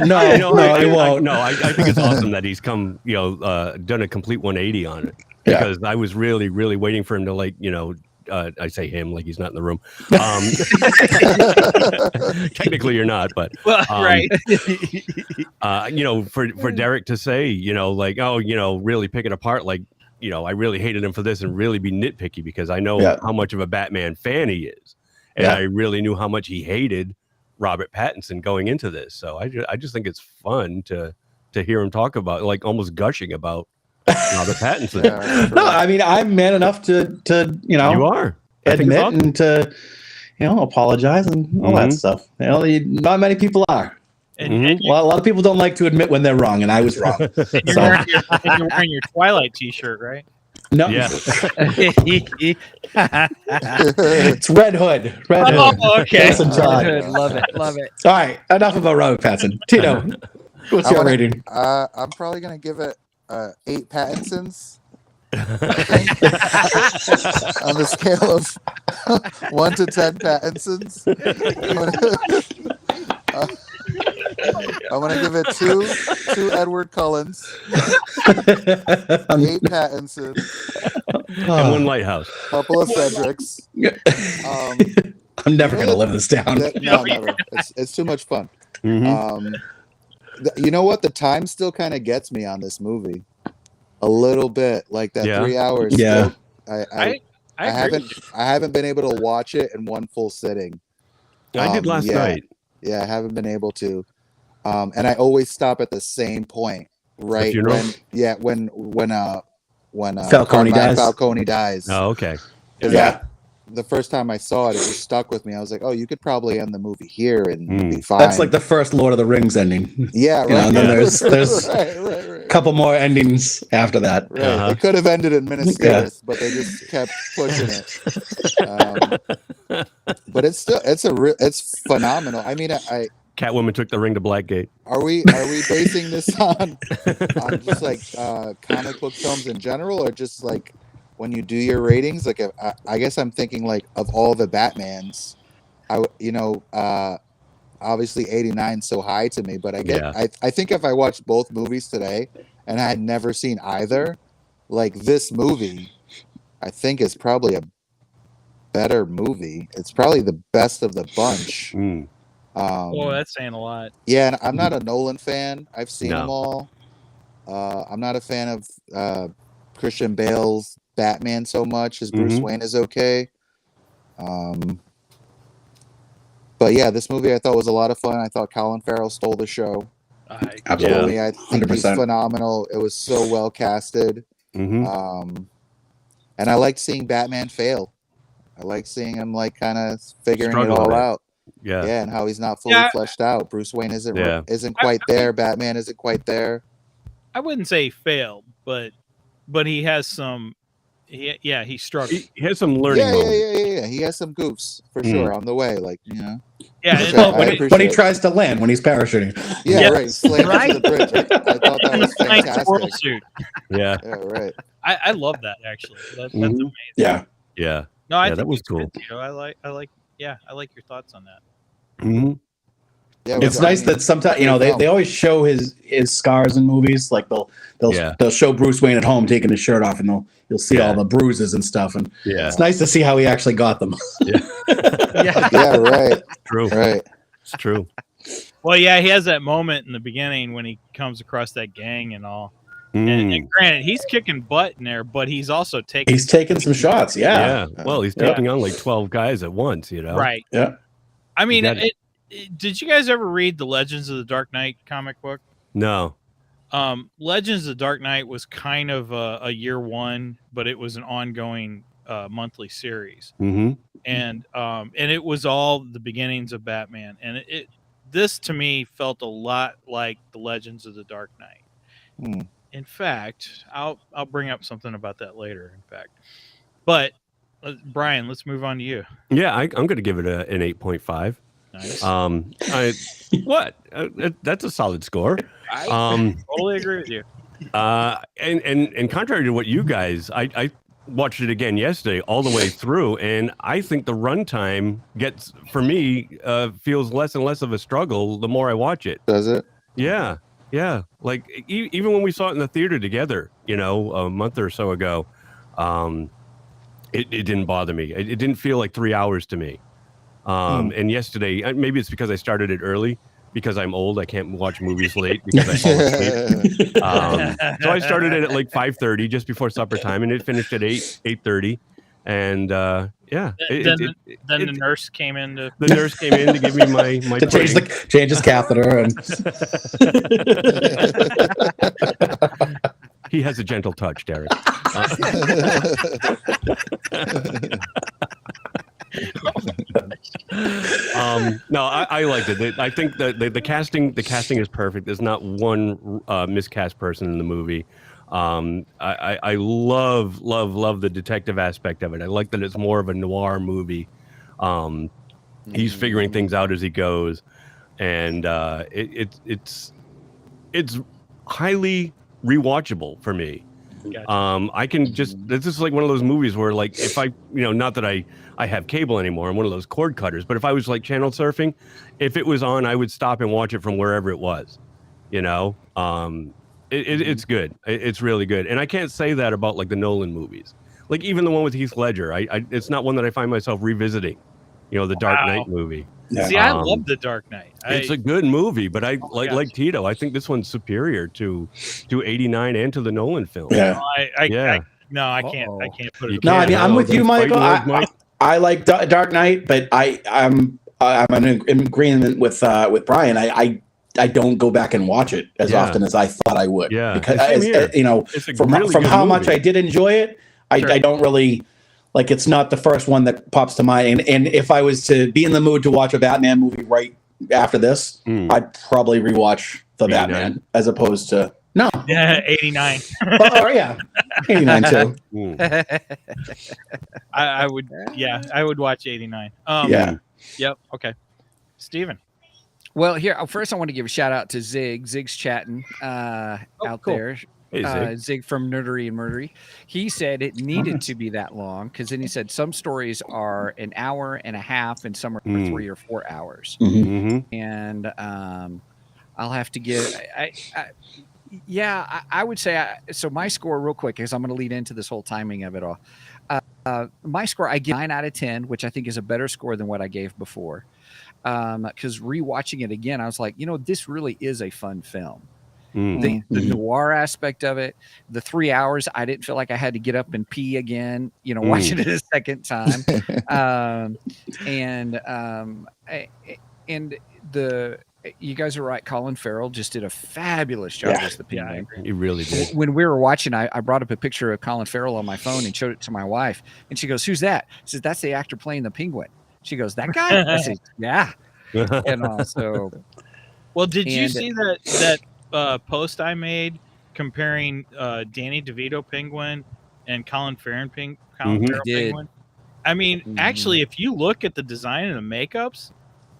Speaker 4: won't.
Speaker 3: I think it's awesome that he's come, done a complete 180 on it. Because I was really, really waiting for him to I say him like he's not in the room. Technically, you're not, but
Speaker 1: right.
Speaker 3: For Derrick to say, really pick it apart, like, I really hated him for this, and really be nitpicky, because I know how much of a Batman fan he is, and I really knew how much he hated Robert Pattinson going into this. So I just think it's fun to hear him talk about, like, almost gushing about Robert Pattinson.
Speaker 4: No, I mean, I'm man enough to
Speaker 3: you are
Speaker 4: admit and to apologize and all that stuff. Not many people are. And a lot of people don't like to admit when they're wrong, and I was wrong.
Speaker 1: You're wearing your Twilight T-shirt, right?
Speaker 4: No.
Speaker 3: Yeah.
Speaker 4: It's Red Hood. Red Hood.
Speaker 1: Oh, okay.
Speaker 2: Love it.
Speaker 4: All right, enough about Robert Pattinson. Tito, what's your rating?
Speaker 5: I'm probably gonna give it 8 Pattinsons. On the scale of 1 to 10 Pattinsons. I'm gonna give it 2 Edward Cullens, 8 Pattinson,
Speaker 3: and 1 Lighthouse,
Speaker 5: a couple of Cedrics.
Speaker 4: I'm never gonna live this down.
Speaker 5: No, never. It's too much fun. You know what? The time still kind of gets me on this movie a little bit, like that 3 hours.
Speaker 4: Yeah,
Speaker 5: I haven't been able to watch it in one full sitting.
Speaker 3: I did last night.
Speaker 5: Yeah, I haven't been able to. And I always stop at the same point, right? When
Speaker 4: Falcone
Speaker 5: dies.
Speaker 3: Oh, okay.
Speaker 4: Yeah.
Speaker 5: The first time I saw it, it just stuck with me. I was like, oh, you could probably end the movie here and be fine.
Speaker 4: That's like the first Lord of the Rings ending.
Speaker 5: Yeah, right.
Speaker 4: And then there's
Speaker 5: right.
Speaker 4: a couple more endings after that.
Speaker 5: Right. It could have ended in Minas Tirith, but they just kept pushing it. But it's phenomenal. I mean,
Speaker 3: Catwoman took the ring to Blackgate.
Speaker 5: Are we basing this on just like comic book films in general, or just like when you do your ratings? Like, I guess I'm thinking like of all the Batmans, obviously 89 is so high to me, but I think if I watched both movies today and I had never seen either. Like, this movie, I think, is probably a better movie. It's probably the best of the bunch.
Speaker 1: Oh, that's saying a lot.
Speaker 5: Yeah, and I'm not a Nolan fan. I've seen
Speaker 3: No.
Speaker 5: them all. I'm not a fan of Christian Bale's Batman so much. As Bruce Wayne is okay. But yeah, this movie I thought was a lot of fun. I thought Colin Farrell stole the show.
Speaker 4: Absolutely.
Speaker 5: I think he's
Speaker 4: 100%.
Speaker 5: phenomenal. It was so well casted. And I liked seeing Batman fail. I like seeing him like kind of figuring it all out.
Speaker 3: Yeah,
Speaker 5: and how he's not fully fleshed out. Bruce Wayne isn't quite there. Batman isn't quite there.
Speaker 1: I wouldn't say he failed, but he has some. He struggled.
Speaker 3: He has some learning moments.
Speaker 5: Yeah. He has some goofs for sure on the way. Like, you know.
Speaker 1: Yeah,
Speaker 4: when he tries to land, when he's parachuting.
Speaker 5: Yeah, right. Slam into the bridge. I thought that was fantastic.
Speaker 1: Suit.
Speaker 3: Yeah,
Speaker 5: right.
Speaker 1: I love that actually. That's amazing.
Speaker 3: Yeah.
Speaker 1: No, I think
Speaker 3: that was cool.
Speaker 1: Good, I like your thoughts on that.
Speaker 5: Yeah,
Speaker 4: it's nice that sometimes they always show his scars in movies. Like they'll show Bruce Wayne at home taking his shirt off, and you'll see all the bruises and stuff. And it's nice to see how he actually got them.
Speaker 5: Right.
Speaker 3: True.
Speaker 5: Right.
Speaker 3: It's true.
Speaker 1: Well, yeah, he has that moment in the beginning when he comes across that gang and all. And granted, he's kicking butt in there, but he's also taking
Speaker 4: some shots. Yeah.
Speaker 3: Well, he's taking on like 12 guys at once.
Speaker 1: Right.
Speaker 4: Yeah.
Speaker 1: I mean, did you guys ever read the Legends of the Dark Knight comic book?
Speaker 3: No.
Speaker 1: Legends of the Dark Knight was kind of a year one, but it was an ongoing monthly series. And it was all the beginnings of Batman. And this to me felt a lot like the Legends of the Dark Knight. In fact, I'll bring up something about that later. In fact, but Brien, let's move on to you.
Speaker 3: Yeah, I'm going to give it an 8.5.
Speaker 1: Nice.
Speaker 3: That's a solid score.
Speaker 1: I totally agree with you.
Speaker 3: And contrary to what you guys, I watched it again yesterday all the way through, and I think the runtime gets, for me, feels less and less of a struggle the more I watch it.
Speaker 5: Does it?
Speaker 3: Yeah. Like even when we saw it in the theater together, a month or so ago, it didn't bother me. It didn't feel like 3 hours to me. And yesterday, maybe it's because I started it early, because I'm old. I can't watch movies late because I fall asleep. So I started it at like 5:30, just before supper time, and it finished at 8:30. And then
Speaker 1: the nurse came in to
Speaker 3: give me my
Speaker 4: to change his catheter, and
Speaker 3: he has a gentle touch, Derrick. No, I liked it. I think the casting is perfect. There's not one miscast person in the movie. I love the detective aspect of it. I like that it's more of a noir movie. He's figuring things out as he goes, and it's highly rewatchable for me. Gotcha. I can this is like one of those movies where, like, if I, not that I have cable anymore, I'm one of those cord cutters, but if I was like channel surfing, if it was on, I would stop and watch it from wherever it was, it's good. It's really good. And I can't say that about like the Nolan movies, like even the one with Heath Ledger. It's not one that I find myself revisiting, the Dark Knight movie.
Speaker 1: Yeah. See, I love the Dark Knight.
Speaker 3: It's a good movie, but I like Tito. I think this one's superior to 89 and to the Nolan film.
Speaker 4: Yeah.
Speaker 1: I can't put it.
Speaker 4: No, I mean, I'm with you, Michael. I like Dark Knight, but I'm in agreement with Brien. I don't go back and watch it as often as I thought I would.
Speaker 3: Yeah,
Speaker 4: because from
Speaker 3: really
Speaker 4: how
Speaker 3: movie.
Speaker 4: much I did enjoy it, I don't really. Like, it's not the first one that pops to mind. And if I was to be in the mood to watch a Batman movie right after this, I'd probably rewatch the 89. Batman as opposed to
Speaker 1: 89.
Speaker 4: Oh yeah, 89 too.
Speaker 1: I would watch 89. Yep. Okay, Steven.
Speaker 2: Well, here first I want to give a shout out to Zig. Zig's chatting out there.
Speaker 3: Hey,
Speaker 2: Zig from Nerdery and Murdery. He said it needed to be that long because then he said some stories are an hour and a half and some are 3 or 4 hours. And I'll have to give Yeah, I would say so. My score, real quick, because I'm going to lead into this whole timing of it all. My score, I give 9 out of 10, which I think is a better score than what I gave before. Because rewatching it again, I was like, this really is a fun film. The noir aspect of it, the 3 hours, I didn't feel like I had to get up and pee again, watching it a second time. And you guys are right. Colin Farrell just did a fabulous job as the Penguin.
Speaker 3: He really did.
Speaker 2: When we were watching, I brought up a picture of Colin Farrell on my phone and showed it to my wife. And she goes, "Who's that?" I said, "That's the actor playing the Penguin." She goes, "That guy?" I said, "Yeah." And also,
Speaker 1: well, did you see that post I made comparing Danny DeVito Penguin and Colin Farrell Penguin? I mean, actually, if you look at the design and the makeups,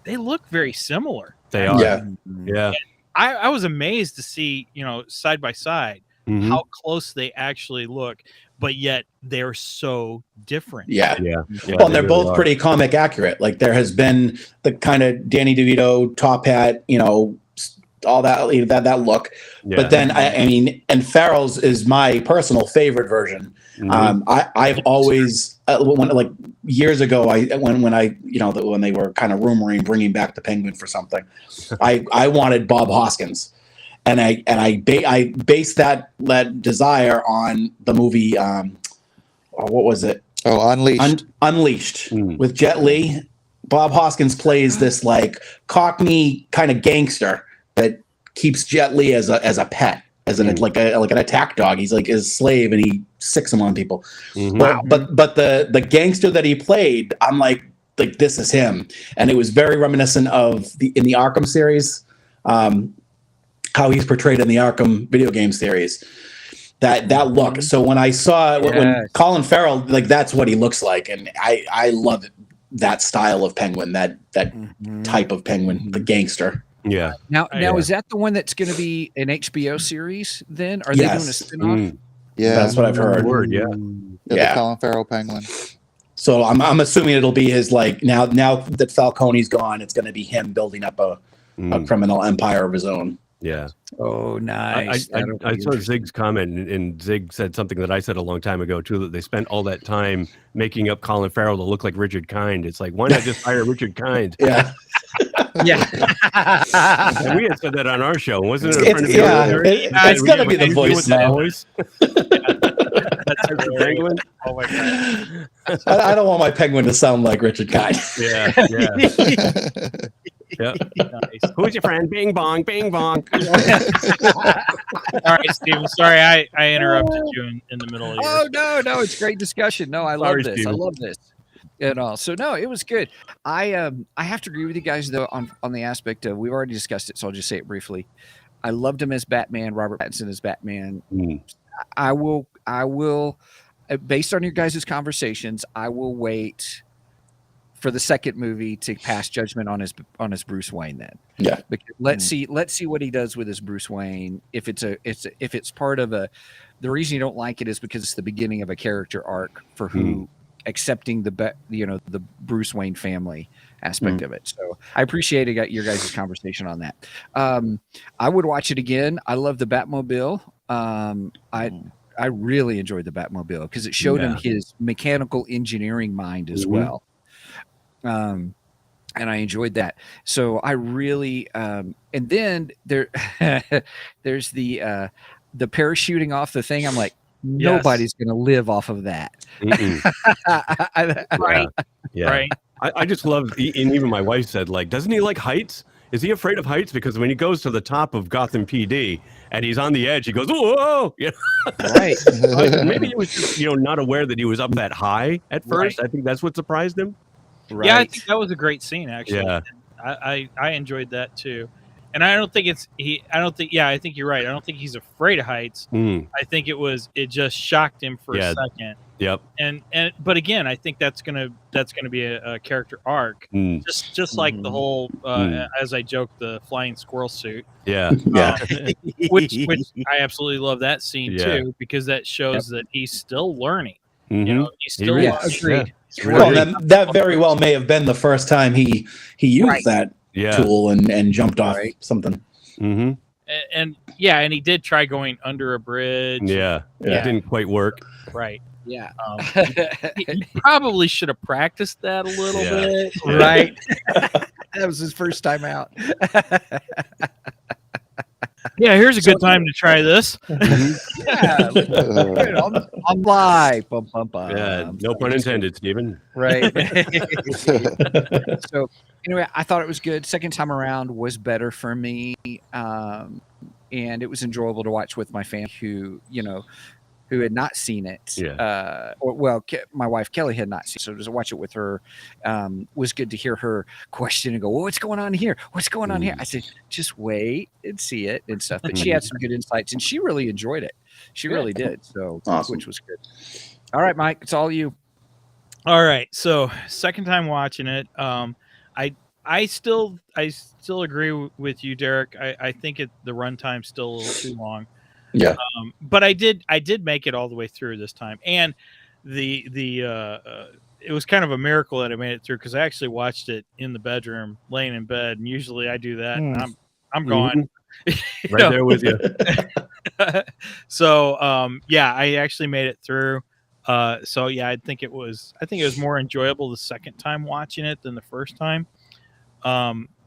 Speaker 1: they look very similar.
Speaker 3: They are.
Speaker 4: Yeah.
Speaker 1: I was amazed to see, side by side, how close they actually look, but yet they're so different.
Speaker 4: Yeah. Well, they're both pretty comic accurate. Like there has been the kind of Danny DeVito top hat, all that look. Yeah. But then I mean, and Farrell's is my personal favorite version. I've always when years ago, when they were kind of rumoring bringing back the Penguin for something, I wanted Bob Hoskins, and I based that desire on the movie. What was it?
Speaker 5: Oh, Unleashed.
Speaker 4: Unleashed with Jet Li. Bob Hoskins plays this Cockney kind of gangster that keeps Jet Li as a pet, as an attack dog. He's like his slave, and he sicks him on people. Wow. But the gangster that he played, I'm like this is him, and it was very reminiscent of in the Arkham series, how he's portrayed in the Arkham video game series. That look. So when I saw when Colin Farrell, that's what he looks like, and I love that style of Penguin, that type of Penguin, the gangster.
Speaker 3: Yeah.
Speaker 2: Now is that the one that's going to be an HBO series? Then are they doing a spinoff?
Speaker 5: Yeah,
Speaker 4: that's what I've heard.
Speaker 5: The Colin Farrell Penguin.
Speaker 4: So I'm assuming it'll be his now that Falcone's gone, it's going to be him building up a criminal empire of his own.
Speaker 3: Yeah.
Speaker 2: Oh, nice.
Speaker 3: I saw Zig's comment, and Zig said something that I said a long time ago too, that they spent all that time making up Colin Farrell to look like Richard Kind. It's like, why not just hire Richard Kind?
Speaker 4: Yeah.
Speaker 2: Yeah.
Speaker 3: And we had said that on our show, wasn't it?
Speaker 4: It's going to be the voice now.
Speaker 3: That's the Penguin.
Speaker 1: Oh my god!
Speaker 4: I don't want my Penguin to sound like Richard Kind.
Speaker 3: Yeah. Nice. Who's your friend? Bing bong, bing bong.
Speaker 1: All right, Steven. Sorry, I interrupted you in the middle of your.
Speaker 2: Oh no, it's great discussion. No, I love this. Steven. I love this. So no, it was good. I have to agree with you guys though on the aspect of, we've already discussed it, so I'll just say it briefly. I loved him as Batman, Robert Pattinson as Batman. I will, based on your guys' conversations, I will wait for the second movie to pass judgment on his Bruce Wayne then.
Speaker 4: Yeah.
Speaker 2: Because let's see what he does with his Bruce Wayne. If it's part of the reason you don't like it is because it's the beginning of a character arc for who accepting the Bruce Wayne family aspect of it. So I appreciated your guys' conversation on that. I would watch it again. I love the Batmobile. I really enjoyed the Batmobile because it showed him his mechanical engineering mind as well. And I enjoyed that. So I really, and then there's the parachuting off the thing. I'm like, nobody's going to live off of that.
Speaker 1: Right.
Speaker 3: Yeah.
Speaker 1: Right.
Speaker 3: I just love, and even my wife said, doesn't he like heights? Is he afraid of heights? Because when he goes to the top of Gotham PD and he's on the edge, he goes, whoa!
Speaker 2: Right.
Speaker 3: Maybe he was just, not aware that he was up that high at first. Right. I think that's what surprised him.
Speaker 2: Right.
Speaker 1: Yeah, I think that was a great scene, actually.
Speaker 3: Yeah.
Speaker 1: I enjoyed that too. And I think you're right. I don't think he's afraid of heights. I think it just shocked him for a second.
Speaker 3: Yep.
Speaker 1: But again, I think that's gonna be a character arc. Just like the whole as I joked, the flying squirrel suit.
Speaker 3: Yeah.
Speaker 1: Which I absolutely love that scene too, because that shows that he's still learning. He's still
Speaker 2: agreed.
Speaker 4: Well, that very well may have been the first time he used that tool and jumped off something.
Speaker 1: and he did try going under a bridge.
Speaker 3: Yeah. It didn't quite work.
Speaker 1: Right.
Speaker 2: Yeah.
Speaker 1: He probably should have practiced that a little bit.
Speaker 2: Right. That was his first time out.
Speaker 1: Yeah, here's a good time to try this.
Speaker 2: Yeah. I'm live. Bum, bum, bum.
Speaker 3: Yeah, no pun intended, Stephen.
Speaker 2: Right. So anyway, I thought it was good. Second time around was better for me. And it was enjoyable to watch with my family who had not seen it.
Speaker 3: Yeah.
Speaker 2: My wife Kelly had not seen it, so to watch it with her was good to hear her question and go, well, what's going on here? What's going on here? I said, just wait and see it and stuff. But she had some good insights, and she really enjoyed it. She really did. So,
Speaker 4: awesome.
Speaker 2: Which was good. All right, Mike, it's all you.
Speaker 1: All right. So second time watching it. I still agree with you, Derrick. I think the runtime's still a little too long.
Speaker 4: Yeah.
Speaker 1: But I did make it all the way through this time, and it was kind of a miracle that I made it through, because I actually watched it in the bedroom, laying in bed, and usually I do that, and I'm gone.
Speaker 3: Right there with you.
Speaker 1: So I actually made it through. I think it was more enjoyable the second time watching it than the first time.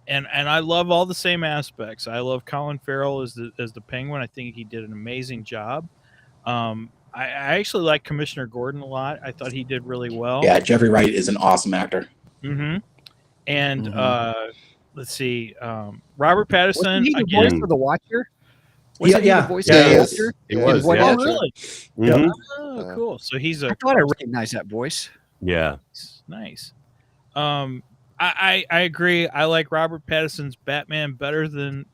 Speaker 1: And I love all the same aspects. I love Colin Farrell as the Penguin. I think he did an amazing job. I actually like Commissioner Gordon a lot. I thought he did really well.
Speaker 4: Yeah, Jeffrey Wright is an awesome actor.
Speaker 1: Mm-hmm. And let's see, Robert Pattinson.
Speaker 2: Wasn't he the voice of the Watcher? Was he the voice
Speaker 4: of the
Speaker 2: Watcher?
Speaker 3: It was.
Speaker 1: Oh, really?
Speaker 3: Mm-hmm.
Speaker 1: Oh, cool. So he's
Speaker 2: I thought I recognized that voice.
Speaker 3: Yeah.
Speaker 1: Nice. I agree. I like Robert Pattinson's Batman better than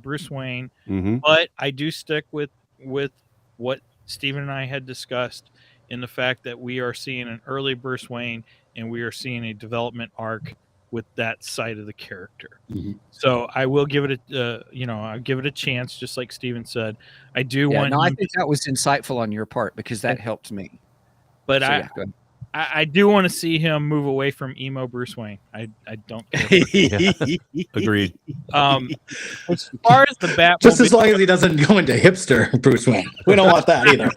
Speaker 1: Bruce Wayne, but I do stick with what Stephen and I had discussed in the fact that we are seeing an early Bruce Wayne and we are seeing a development arc with that side of the character. So I will give it I'll give it a chance, just like Stephen said. I do want.
Speaker 2: No, I think that was insightful on your part, because that helped me.
Speaker 1: But
Speaker 2: So,
Speaker 1: I do want to see him move away from emo Bruce Wayne. I don't care.
Speaker 3: Agreed.
Speaker 1: As far as the Batmobile,
Speaker 4: Just as long as he doesn't go into hipster Bruce Wayne. We don't want that either.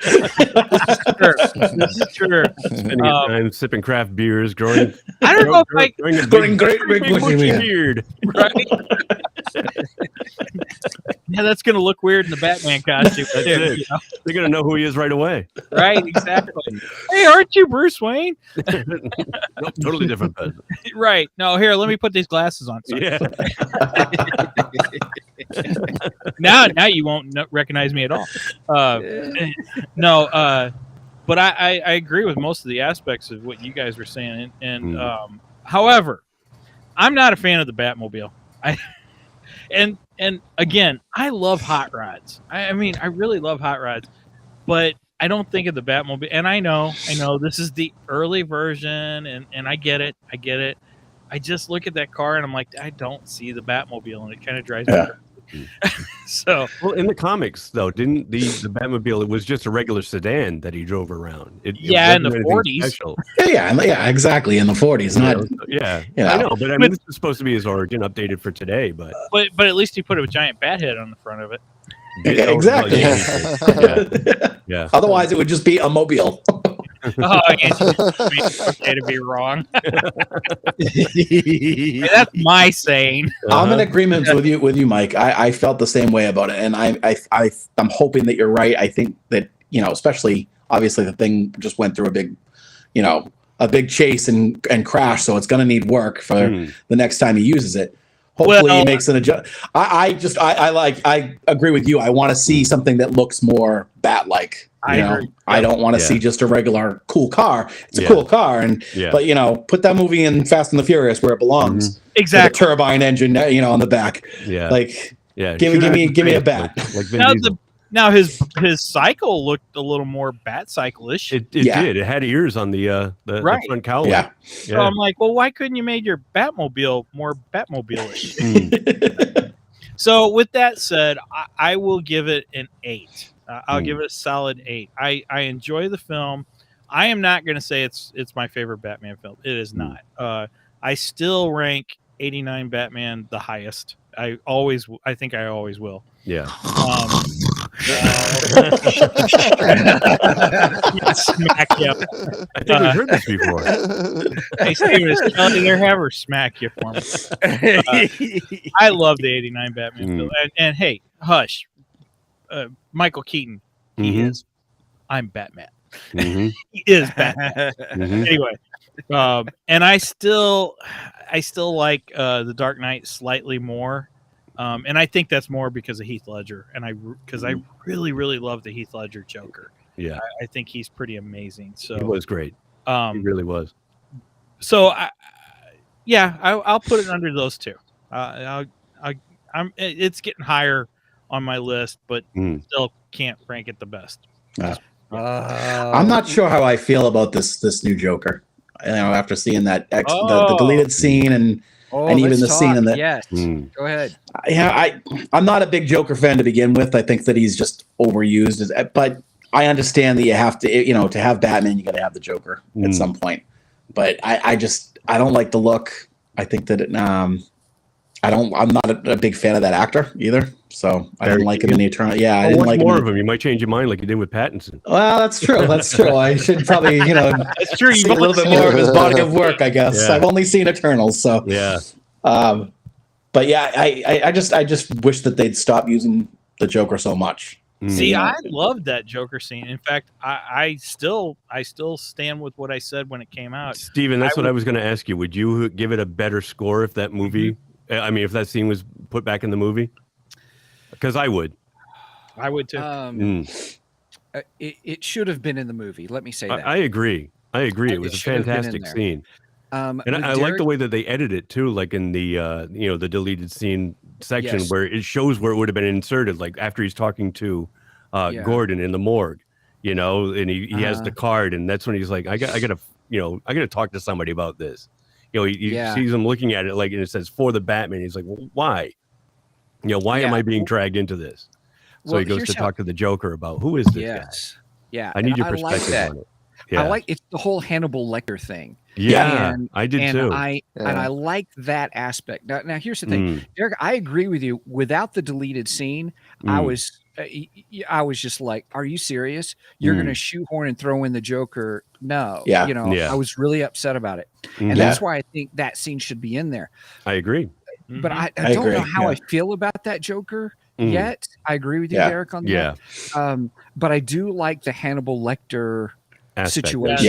Speaker 1: Sure.
Speaker 3: Spending your time sipping craft beers, growing.
Speaker 1: I don't know if
Speaker 4: Growing great big bushy
Speaker 3: beard.
Speaker 1: Right? Yeah, that's going to look weird in the Batman costume.
Speaker 3: That's it. They're going to know who he is right away.
Speaker 1: Right, exactly. Hey, aren't you Bruce Wayne?
Speaker 3: Nope, totally different person.
Speaker 1: Right. No, here, let me put these glasses on.
Speaker 3: Yeah.
Speaker 1: Now you won't recognize me at all. But I agree with most of the aspects of what you guys were saying. And however, I'm not a fan of the Batmobile. And again, I love hot rods. I mean, I really love hot rods, but I don't think of the Batmobile. And I know this is the early version, and I get it. I just look at that car and I'm like, I don't see the Batmobile, and it kind of drives me crazy. So,
Speaker 3: well, in the comics, though, didn't the Batmobile? It was just a regular sedan that he drove around. It
Speaker 1: in the 40s.
Speaker 3: special.
Speaker 4: Yeah, exactly. In the 40s, not.
Speaker 3: Yeah,
Speaker 4: Yeah.
Speaker 3: I know, but I mean, this is supposed to be his origin, updated for today. But
Speaker 1: at least he put a giant bat head on the front of it.
Speaker 4: Exactly.
Speaker 3: Yeah.
Speaker 4: Otherwise, it would just be a mobile.
Speaker 1: Oh, it's okay to be wrong. That's my saying.
Speaker 4: I'm in agreement with you, Mike. I felt the same way about it, and I'm hoping that you're right. I think that especially obviously the thing just went through a big chase and crash, so it's going to need work for the next time he uses it. Hopefully he makes an adjust. I agree with you. I want to see something that looks more bat-like. I agree. I don't want to see just a regular cool car. It's a cool car, but put that movie in Fast and the Furious where it belongs.
Speaker 1: Exactly.
Speaker 4: With a turbine engine, on the back.
Speaker 3: Yeah.
Speaker 4: Give me a bat.
Speaker 3: Like Vin Diesel.
Speaker 1: Now his cycle looked a little more bat cycle-ish.
Speaker 3: It did. It had ears on the front cowling.
Speaker 4: Yeah.
Speaker 1: So I'm like, well, why couldn't you made your Batmobile more Batmobile-ish? So with that said, I will give it an 8. I'll give it a solid 8. I enjoy the film. I am not going to say it's my favorite Batman film. It is not. I still rank '89 Batman the highest. I think I always will.
Speaker 3: Yeah.
Speaker 1: Smack you.
Speaker 3: I think we've heard this before.
Speaker 1: Hey, Steven, is Kelly there? Have her smack you for me. I love the '89 Batman film. And hey, hush. Michael Keaton. He is. I'm Batman. He is Batman. Anyway, and I still like The Dark Knight slightly more. And I think that's more because of Heath Ledger, and I really, really love the Heath Ledger Joker.
Speaker 3: Yeah,
Speaker 1: I think he's pretty amazing. So
Speaker 3: he was great. He really was.
Speaker 1: So I'll put it under those two. It's getting higher on my list, but still can't rank it the best.
Speaker 4: I'm not sure how I feel about this new Joker. After seeing that the deleted scene and even the scene in the
Speaker 2: Go ahead.
Speaker 4: Yeah, I'm not a big Joker fan to begin with. I think that he's just overused, but I understand that you have to, to have Batman, you got to have the Joker at some point. But I don't like the look. I think that I'm not a big fan of that actor either. So I didn't like him in the Eternal. Yeah, I didn't like
Speaker 3: more of him. You might change your mind like you did with Pattinson.
Speaker 4: Well, that's true. That's true. I should probably,
Speaker 1: that's true.
Speaker 4: See a little bit more of his body of work, I guess.
Speaker 3: Yeah.
Speaker 4: I've only seen Eternals, so
Speaker 3: yeah.
Speaker 4: But yeah, I just wish that they'd stop using the Joker so much.
Speaker 1: See, I loved that Joker scene. In fact, I still stand with what I said when it came out.
Speaker 3: Steven, that's what I was going to ask you. Would you give it a better score if that movie, if that scene was put back in the movie? Because I would.
Speaker 1: I would too.
Speaker 2: It should have been in the movie. Let me say that.
Speaker 3: I agree. It was a fantastic scene. And I like the way that they edit it too, like in the the deleted scene section where it shows where it would have been inserted, like after he's talking to Gordon in the morgue, and he has the card, and that's when he's like, I gotta talk to somebody about this. He sees him looking at it, like, and it says for the Batman. He's like, well, why? Why am I being dragged into this? So he goes to talk to the Joker about who is this guy?
Speaker 2: Yeah,
Speaker 3: I need your perspective on it. Yeah.
Speaker 2: I like it's the whole Hannibal Lecter thing.
Speaker 3: Yeah, I did too.
Speaker 2: And I like that aspect. Now here's the thing, Derrick. I agree with you. Without the deleted scene, I was just like, "Are you serious? You're going to shoehorn and throw in the Joker?" No, I was really upset about it, and that's why I think that scene should be in there.
Speaker 3: I agree,
Speaker 2: but I don't know how I feel about that Joker yet. I agree with you, Derrick, on that. But I do like the Hannibal Lecter situation.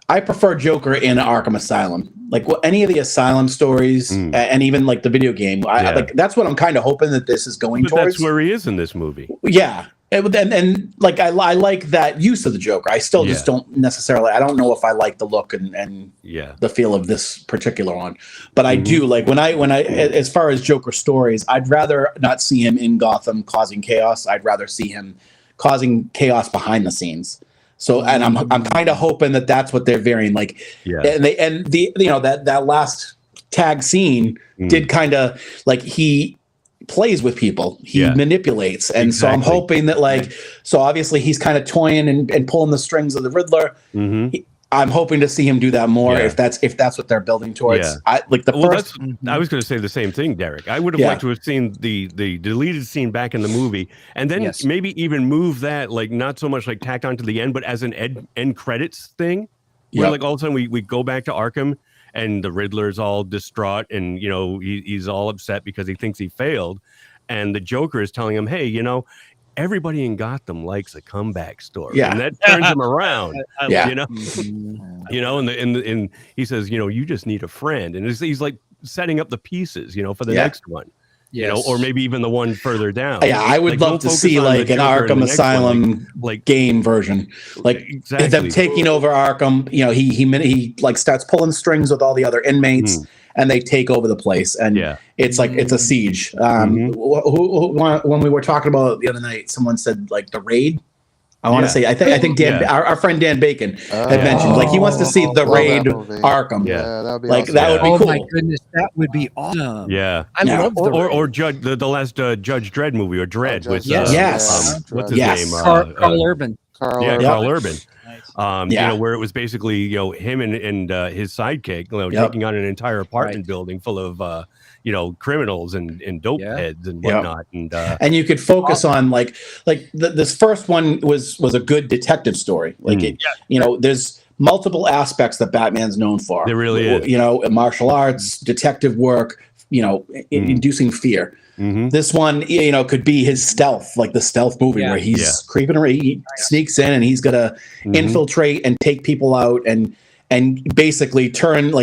Speaker 4: I prefer Joker in Arkham Asylum. Like any of the Asylum stories, and even like the video game. That's what I'm kind of hoping that this is going towards.
Speaker 3: That's where he is in this movie.
Speaker 4: Yeah, and like I like that use of the Joker. I still just don't necessarily. I don't know if I like the look and the feel of this particular one, but I do like when I as far as Joker stories, I'd rather not see him in Gotham causing chaos. I'd rather see him causing chaos behind the scenes. So, and I'm kind of hoping that that's what they're varying. Like, and that last tag scene did kind of like he plays with people, he manipulates, and so I'm hoping that so obviously he's kind of toying and pulling the strings of the Riddler. I'm hoping to see him do that more if that's what they're building towards. I
Speaker 3: was going to say the same thing, Derrick. I would have liked to have seen the deleted scene back in the movie, and then maybe even move that, like, not so much like tacked onto the end, but as an end credits thing, where like all of a sudden we go back to Arkham and the Riddler's all distraught, and he's all upset because he thinks he failed, and the Joker is telling him, hey, everybody in Gotham likes a comeback story, and that turns him around. And he says, you just need a friend, and he's like setting up the pieces, for the next one, or maybe even the one further down.
Speaker 4: Yeah, I would love to see like an Arkham Asylum game version, like them taking over Arkham. He like starts pulling strings with all the other inmates. And they take over the place, and it's like it's a siege. When we were talking about it the other night, someone said like the raid. I want to say I think Dan, our friend Dan Bacon had mentioned like he wants to see the raid Arkham.
Speaker 5: Yeah, that would be
Speaker 4: like
Speaker 5: awesome.
Speaker 4: that would be cool.
Speaker 2: Oh my goodness, that would be awesome.
Speaker 3: Yeah,
Speaker 2: I love
Speaker 3: or Judge the last Judge Dredd movie or Dredd with
Speaker 4: what's his name?
Speaker 2: Carl Urban.
Speaker 3: Carl Urban. where it was basically, him and his sidekick, taking on an entire apartment building full of, criminals and dope heads and whatnot.
Speaker 4: And you could focus on this first one was a good detective story. There's multiple aspects that Batman's known for.
Speaker 3: There really is.
Speaker 4: Martial arts, detective work, inducing fear.
Speaker 3: Mm-hmm.
Speaker 4: This one, could be his stealth, like the stealth movie where he's creeping around, he sneaks in and he's going to infiltrate and take people out and basically turn,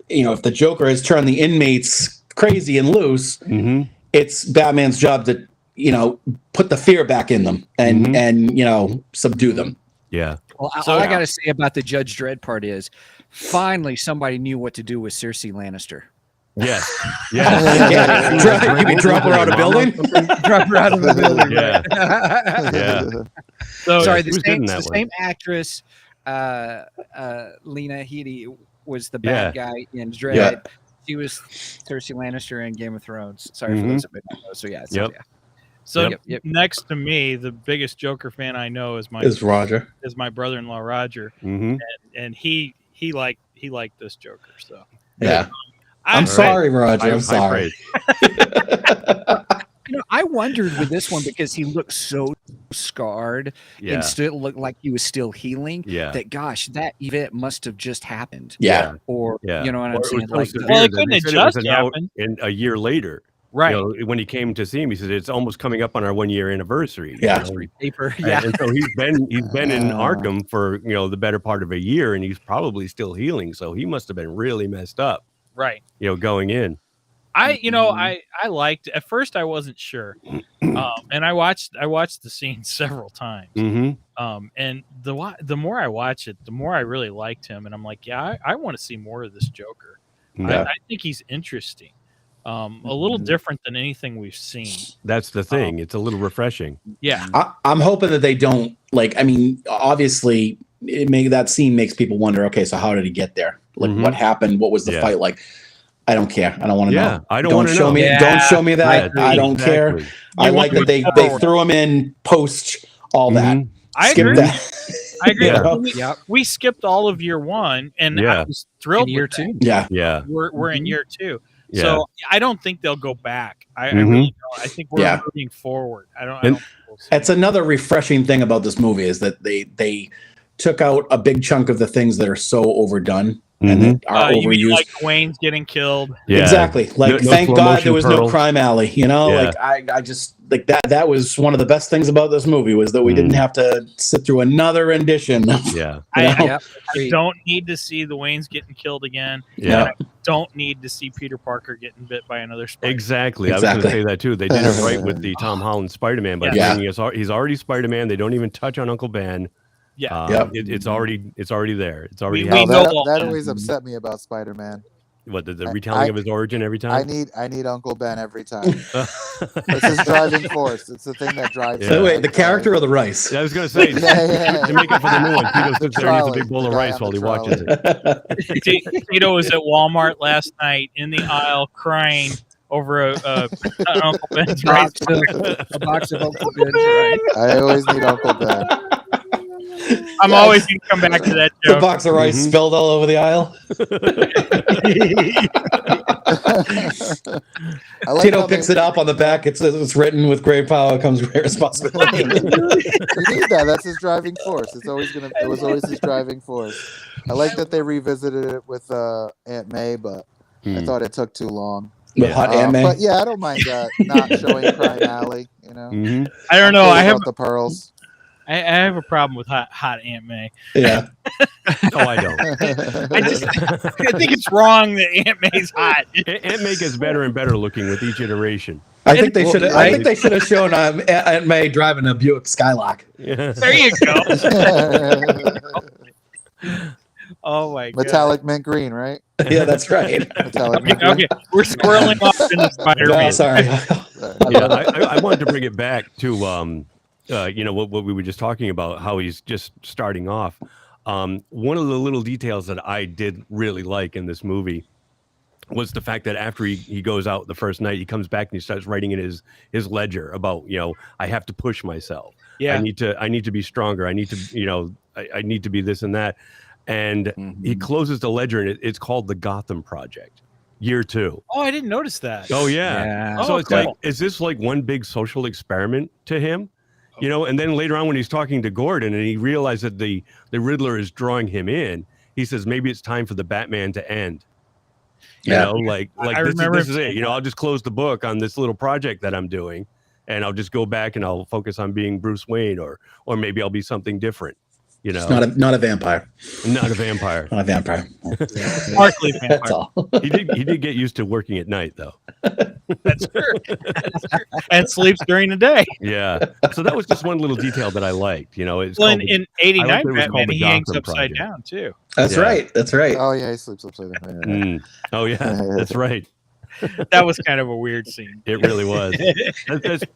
Speaker 4: if the Joker has turned the inmates crazy and loose, it's Batman's job to, put the fear back in them and subdue them.
Speaker 3: Yeah.
Speaker 2: Well, all I got to say about the Judge Dredd part is finally somebody knew what to do with Cersei Lannister.
Speaker 3: Yes.
Speaker 4: You mean drop her out of building?
Speaker 2: Drop her out of the building.
Speaker 3: Yeah.
Speaker 2: So, sorry, the same actress, Lena Headey, was the bad guy in Dredd. Yeah. She was Cersei Lannister in Game of Thrones. Sorry for those that don't know. So
Speaker 1: So next to me, the biggest Joker fan I know is
Speaker 4: Roger.
Speaker 1: Is my brother-in-law Roger, and he liked this Joker. So
Speaker 4: I'm sorry, Roger. I'm sorry.
Speaker 2: I wondered with this one because he looked so scarred and still looked like he was still healing. That gosh, that event must have just happened. Or you know what I'm saying?
Speaker 1: Well, it couldn't have just happened.
Speaker 3: A year later.
Speaker 1: Right.
Speaker 3: When he came to see him, he said it's almost coming up on our 1 year anniversary.
Speaker 2: Paper.
Speaker 3: And so he's been in Arkham for the better part of a year, and he's probably still healing. So he must have been really messed up.
Speaker 1: Right.
Speaker 3: Going in.
Speaker 1: I liked it. At first I wasn't sure. And I watched the scene several times. And the more I watch it, the more I really liked him. And I'm like, I want to see more of this Joker. I think he's interesting. A little different than anything we've seen.
Speaker 3: That's the thing. It's a little refreshing.
Speaker 1: Yeah.
Speaker 4: I'm hoping that they don't obviously that scene makes people wonder, okay, so how did he get there? What happened? What was the fight like? I don't care. I don't want to know.
Speaker 3: I don't want to know.
Speaker 4: Don't show me that. I don't care. I like that they threw him in post all that.
Speaker 1: I
Speaker 4: agree.
Speaker 1: I agree. We skipped all of year one, and I was thrilled.
Speaker 2: Year two.
Speaker 4: Yeah.
Speaker 1: We're in year two. So I don't think they'll go back. I really don't. I think we're moving forward. I don't think we'll see.
Speaker 4: It's another refreshing thing about this movie is that they took out a big chunk of the things that are so overdone and that are overused.
Speaker 1: You mean like Wayne's getting killed?
Speaker 4: Exactly. Thank God there was no crime alley. I just that was one of the best things about this movie was that we didn't have to sit through another rendition.
Speaker 1: I don't need to see the Waynes getting killed again. I don't need to see Peter Parker getting bit by another spider.
Speaker 3: Exactly. I was going to say that too. They did it right with the Tom Holland Spider-Man, but he's already Spider-Man. They don't even touch on Uncle Ben. It's already there. It's already
Speaker 5: that always upset me about Spider-Man.
Speaker 3: What the retelling of his origin every time?
Speaker 5: I need Uncle Ben every time. It's his driving force. It's the thing that drives.
Speaker 4: Wait, the character or the rice?
Speaker 3: I was going to say to make up for the new one. Tito sits there and eats a big bowl of rice while he watches
Speaker 1: it. Tito was at Walmart last night in the aisle crying over a Uncle Ben's rice.
Speaker 2: A box of Uncle Ben's rice.
Speaker 5: I always need Uncle Ben.
Speaker 1: I'm always going to come back to that joke.
Speaker 4: The box of rice spilled all over the aisle. Tito picks it up on the back. It's written with great power comes great responsibility.
Speaker 5: You need that. That's his driving force. It was always his driving force. I like that they revisited it with Aunt May, but I thought it took too long.
Speaker 4: With hot Aunt May.
Speaker 5: But I don't mind not showing Crime Alley.
Speaker 1: I don't know. I have
Speaker 5: the pearls.
Speaker 1: I have a problem with hot Aunt May.
Speaker 4: Yeah.
Speaker 3: I don't.
Speaker 1: I think it's wrong that Aunt May's hot.
Speaker 3: Aunt May gets better and better looking with each iteration.
Speaker 4: I think they should. I think they should have shown Aunt May driving a Buick Skylark.
Speaker 1: There you go. Oh my god.
Speaker 5: Metallic mint green, right?
Speaker 4: Yeah, that's right.
Speaker 1: Okay, we're squirreling off in the Spider-Man.
Speaker 4: No, sorry.
Speaker 3: I wanted to bring it back to what we were just talking about, how he's just starting off. One of the little details that I did really like in this movie was the fact that after he goes out the first night, he comes back and he starts writing in his ledger about, I have to push myself.
Speaker 1: Yeah.
Speaker 3: I need to be stronger. I need to, I need to be this and that. And he closes the ledger, and it's called the Gotham Project, year 2.
Speaker 1: Oh, I didn't notice that.
Speaker 3: Oh yeah. So
Speaker 1: Oh,
Speaker 3: it's
Speaker 1: cool.
Speaker 3: like, is this like one big social experiment to him? And then later on when he's talking to Gordon and he realized that the Riddler is drawing him in, he says, maybe it's time for the Batman to end. Like
Speaker 1: I
Speaker 3: this
Speaker 1: remember
Speaker 3: is it.
Speaker 1: saying
Speaker 3: I'll just close the book on this little project that I'm doing, and I'll just go back and I'll focus on being Bruce Wayne, or maybe I'll be something different.
Speaker 4: It's not a vampire.
Speaker 3: Not a vampire.
Speaker 4: Not a vampire.
Speaker 1: Sparkly vampire.
Speaker 4: That's all.
Speaker 3: He did get used to working at night though.
Speaker 1: That's true. And sleeps during the day.
Speaker 3: Yeah. So that was just one little detail that I liked. It's
Speaker 1: Well,
Speaker 3: called
Speaker 1: in
Speaker 3: I
Speaker 1: 89
Speaker 3: like that it was
Speaker 1: Batman,
Speaker 3: called the
Speaker 1: he hangs
Speaker 3: Gotham
Speaker 1: upside
Speaker 3: Project.
Speaker 1: down too.
Speaker 4: That's
Speaker 3: Yeah.
Speaker 4: right. That's right.
Speaker 5: Oh yeah, he sleeps upside down.
Speaker 3: Mm. Oh yeah, that's right.
Speaker 1: That was kind of a weird scene.
Speaker 3: It really was.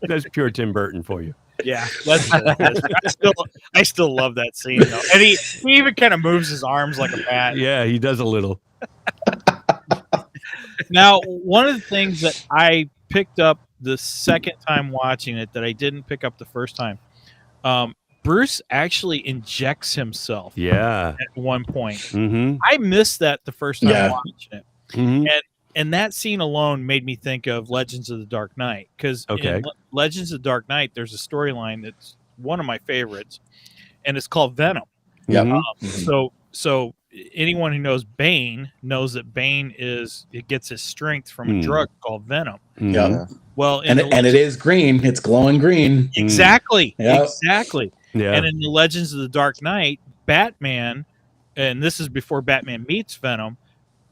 Speaker 3: That's pure Tim Burton for you.
Speaker 1: Yeah, I still love that scene though, and he even kind of moves his arms like a bat.
Speaker 3: Yeah, he does a little.
Speaker 1: Now, one of the things that I picked up the second time watching it that I didn't pick up the first time, Bruce actually injects himself.
Speaker 3: Yeah.
Speaker 1: At one point,
Speaker 3: Mm-hmm.
Speaker 1: I missed that the first time
Speaker 4: Yeah.
Speaker 1: watching it.
Speaker 3: Mm-hmm.
Speaker 1: And that scene alone made me think of Legends of the Dark Knight, because in Legends of the Dark Knight, there's a storyline that's one of my favorites, and it's called Venom.
Speaker 4: Yeah.
Speaker 1: So anyone who knows Bane knows that Bane gets his strength from a drug called Venom.
Speaker 4: Yeah.
Speaker 1: Well,
Speaker 4: And it is green. It's glowing green.
Speaker 1: Exactly.
Speaker 4: Yep.
Speaker 1: Exactly.
Speaker 3: Yeah.
Speaker 1: And in the Legends of the Dark Knight, Batman, and this is before Batman meets Venom,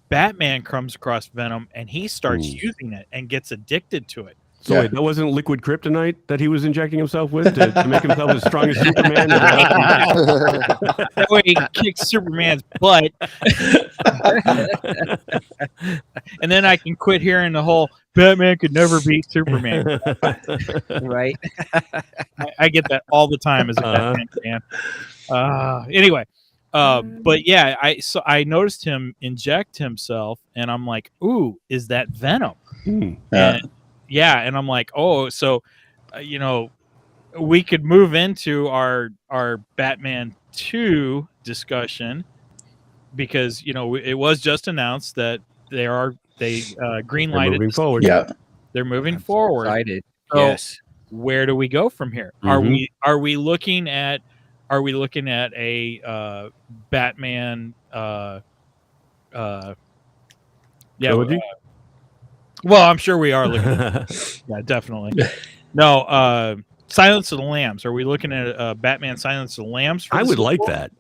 Speaker 1: Batman comes across Venom and he starts using it and gets addicted to it.
Speaker 3: So wait, that wasn't liquid kryptonite that he was injecting himself with to make himself as strong as Superman?
Speaker 1: That way he kicks Superman's butt. And then I can quit hearing the whole Batman could never beat Superman.
Speaker 2: Right.
Speaker 1: I get that all the time as a Batman fan. Anyway, but yeah, I noticed him inject himself, and I'm like, "Ooh, is that Venom?" And I'm like, "Oh, so we could move into our Batman 2 discussion, because it was just announced that they greenlighted
Speaker 3: moving forward.
Speaker 4: Yeah.
Speaker 1: They're moving forward.
Speaker 2: Excited.
Speaker 1: So
Speaker 2: Yes.
Speaker 1: where do we go from here? Are we looking at a Batman
Speaker 3: Trilogy?
Speaker 1: well, I'm sure we are looking at yeah, definitely. No, Silence of the Lambs. Are we looking at Batman Silence of the Lambs?
Speaker 3: I would like
Speaker 1: sequel?
Speaker 3: that.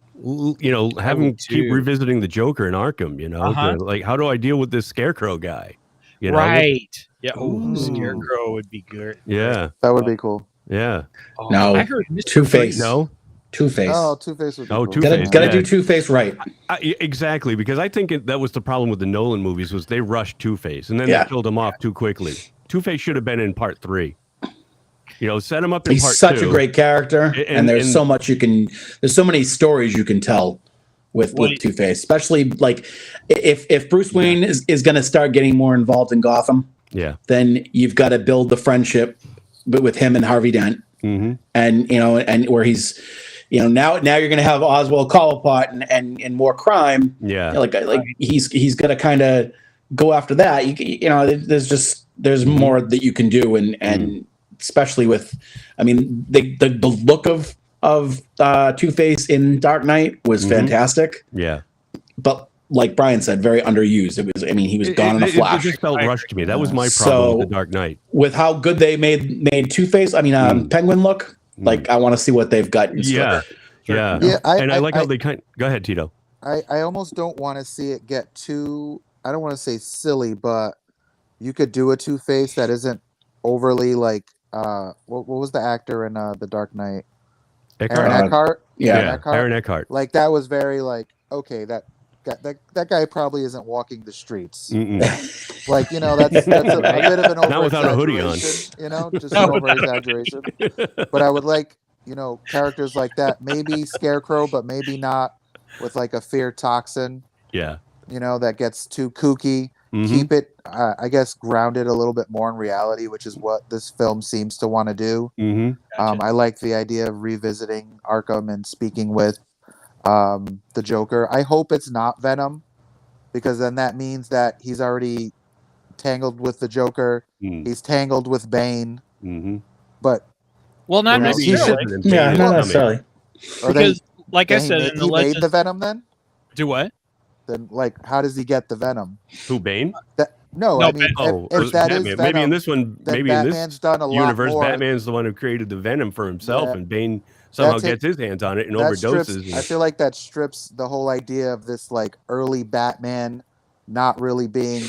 Speaker 3: Have him keep revisiting the Joker in Arkham, like, how do I deal with this Scarecrow guy?
Speaker 1: Right. Yeah.
Speaker 2: Ooh.
Speaker 1: Scarecrow would be good.
Speaker 3: Yeah.
Speaker 5: That would be cool.
Speaker 3: Yeah.
Speaker 1: Oh,
Speaker 4: No.
Speaker 1: I heard Mr.
Speaker 4: Two-Face.
Speaker 3: No.
Speaker 4: Two-Face.
Speaker 5: Oh, Two-Face would be
Speaker 3: Oh,
Speaker 5: cool.
Speaker 3: Two-Face.
Speaker 4: Gotta
Speaker 3: Yeah.
Speaker 4: do Two-Face right.
Speaker 3: Exactly, because I think that was the problem with the Nolan movies, was they rushed Two-Face and then
Speaker 4: Yeah.
Speaker 3: they killed him off too quickly. Two-Face should have been in part 3. Set him up in
Speaker 4: He's
Speaker 3: part
Speaker 4: such
Speaker 3: 2.
Speaker 4: a great character, and there's so much there's so many stories you can tell with Two-Face, especially like if Bruce Wayne is going to start getting more involved in Gotham, then you've got to build the friendship with him and Harvey Dent, and and where he's now you're going to have Oswald Cobblepot and more crime, like he's going to kind of go after that. There's more that you can do, and especially with, the look of Two-Face in Dark Knight was fantastic.
Speaker 3: Yeah.
Speaker 4: But like Brien said, very underused. It was, he was gone in a flash.
Speaker 3: It just felt rushed to me. That was my problem with the Dark Knight.
Speaker 4: With how good they made Two-Face, Penguin look, like I want to see what they've got in store.
Speaker 3: Yeah. I like how they go ahead, Tito.
Speaker 5: I almost don't want to see it get too, I don't want to say silly, but you could do a Two-Face that isn't overly like, what was the actor in The Dark Knight? Aaron Eckhart.
Speaker 3: Aaron Eckhart.
Speaker 5: Like that was very like, okay, that guy probably isn't walking the streets. Like that's a bit of an over
Speaker 3: not without a hoodie on.
Speaker 5: just an over exaggeration. But I would like characters like that, maybe Scarecrow, but maybe not with like a fear toxin.
Speaker 3: Yeah.
Speaker 5: That gets too kooky. keep it, I guess, grounded a little bit more in reality, which is what this film seems to want to do.
Speaker 1: Gotcha.
Speaker 5: I like the idea of revisiting Arkham and speaking with the Joker. I hope it's not Venom, because then that means that he's already tangled with the Joker. He's tangled with Bane. But
Speaker 1: well, not
Speaker 4: Well, he
Speaker 1: necessarily.
Speaker 4: Yeah, not necessarily.
Speaker 1: Because, like I said, in the
Speaker 5: he made
Speaker 1: Legends,
Speaker 5: the Venom then?
Speaker 1: do what?
Speaker 5: Then, like, how does he get the Venom?
Speaker 3: Who, Bane?
Speaker 5: No, I mean, if that is
Speaker 3: Batman.
Speaker 5: Venom,
Speaker 3: Maybe in this one,
Speaker 5: then
Speaker 3: maybe in
Speaker 5: Batman's
Speaker 3: this
Speaker 5: done a
Speaker 3: universe,
Speaker 5: lot more.
Speaker 3: Batman's the one who created the Venom for himself,
Speaker 5: Yeah.
Speaker 3: and Bane somehow
Speaker 5: That's it.
Speaker 3: gets his hands on it and
Speaker 5: That
Speaker 3: overdoses.
Speaker 5: I feel like that strips the whole idea of this, like, early Batman not really being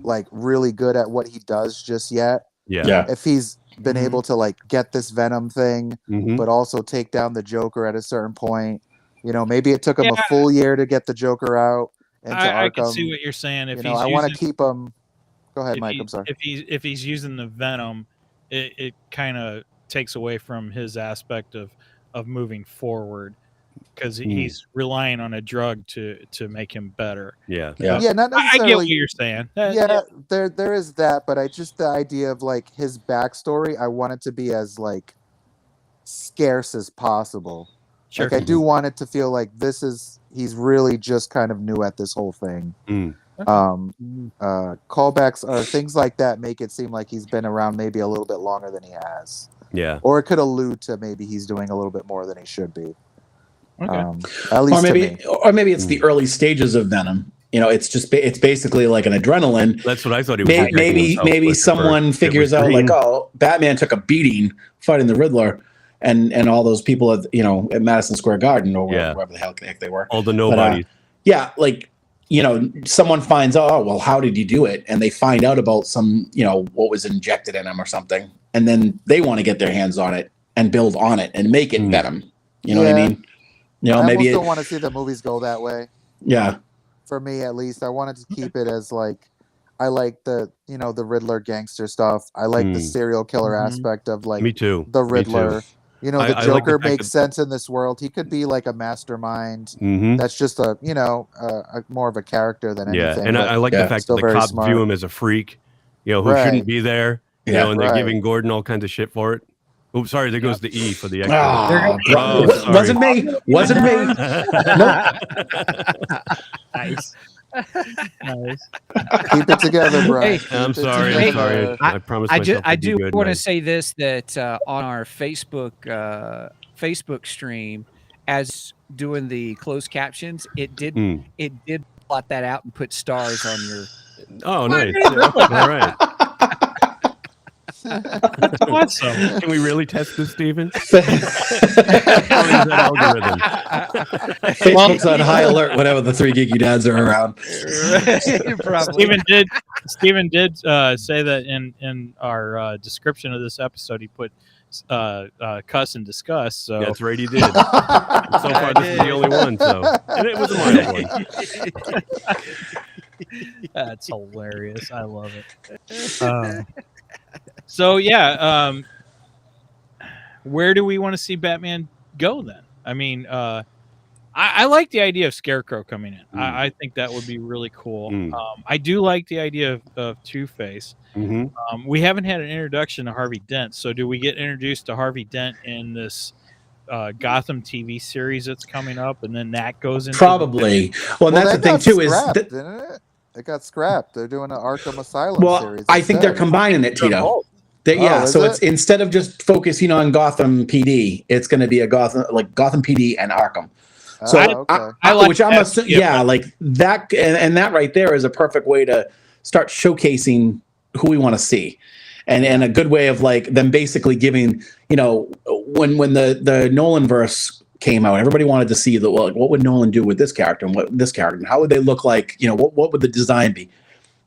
Speaker 5: like really good at what he does just yet.
Speaker 3: Yeah.
Speaker 5: If he's been able to, like, get this Venom thing, but also take down the Joker at a certain point, you know, maybe it took him a full year to get the Joker out into Arkham.
Speaker 1: I can see what you're saying. If
Speaker 5: I want to keep him. Go ahead, Mike. I'm sorry.
Speaker 1: If he's using the Venom, it kind of takes away from his aspect of moving forward, because he's relying on a drug to make him better.
Speaker 3: Yeah.
Speaker 5: Not necessarily.
Speaker 1: I get what you're saying.
Speaker 5: There is that, but the idea of, like, his backstory, I want it to be as, like, scarce as possible.
Speaker 1: Sure.
Speaker 5: Like, I do want it to feel like he's really just kind of new at this whole thing. Callbacks or things like that make it seem like he's been around maybe a little bit longer than he has.
Speaker 3: Yeah.
Speaker 5: Or it could allude to maybe he's doing a little bit more than he should be.
Speaker 1: Okay.
Speaker 5: At least
Speaker 6: or maybe it's the early stages of Venom. You know, it's basically like an adrenaline.
Speaker 3: That's what I thought he was.
Speaker 6: Maybe someone figures out, like, oh, Batman took a beating fighting the Riddler, and all those people at Madison Square Garden or wherever the heck they were.
Speaker 3: All the nobodies.
Speaker 6: Like, someone finds out, oh, well, how did you do it? And they find out about some, what was injected in him or something, and then they want to get their hands on it and build on it and make it Venom. You know what I mean?
Speaker 5: I
Speaker 6: maybe
Speaker 5: don't want to see the movies go that way.
Speaker 6: Yeah.
Speaker 5: For me, at least, I wanted to keep it as, like, I like the Riddler gangster stuff. I like the serial killer aspect of, like,
Speaker 3: me too.
Speaker 5: The Riddler. The Joker
Speaker 3: like
Speaker 5: makes sense in this world. He could be like a mastermind. That's just a more of a character than anything.
Speaker 3: Yeah, and I like the fact that the cops view him as a freak, who shouldn't be there. And they're giving Gordon all kinds of shit for it. Oops, sorry, there goes the E for the extra.
Speaker 6: Wasn't me.
Speaker 2: Nice.
Speaker 5: Keep it together, Brien.
Speaker 3: I'm sorry. I promise myself
Speaker 2: I do want to say this, that on our Facebook stream, as doing the closed captions, it did plot that out and put stars on your.
Speaker 3: Oh, nice. All right. That's awesome. Can we really test this, Steven?
Speaker 6: Facebook's on high alert whenever the three geeky dads are around.
Speaker 1: Steven did say that in our description of this episode, he put cuss and discuss. So
Speaker 3: that's right, he did. So far, this is the only one. And it was a mild one.
Speaker 1: That's hilarious. I love it. So yeah, where do we want to see Batman go then? I mean, I like the idea of Scarecrow coming in. I think that would be really cool. I do like the idea of Two-Face. We haven't had an introduction to Harvey Dent, so do we get introduced to Harvey Dent in this Gotham TV series that's coming up, and then that goes into
Speaker 6: probably? Well, that's the thing too.
Speaker 5: Didn't it? It got scrapped. They're doing an Arkham Asylum series.
Speaker 6: I think they're combining it, Tito. So it's instead of just focusing on Gotham PD, it's going to be a Gotham PD and Arkham. So
Speaker 1: I like
Speaker 6: which I'm assuming, like that, and that right there is a perfect way to start showcasing who we want to see, and a good way of like them basically giving, when the Nolan verse came out, everybody wanted to see what would Nolan do with this character and what this character, and how would they look like, what would the design be?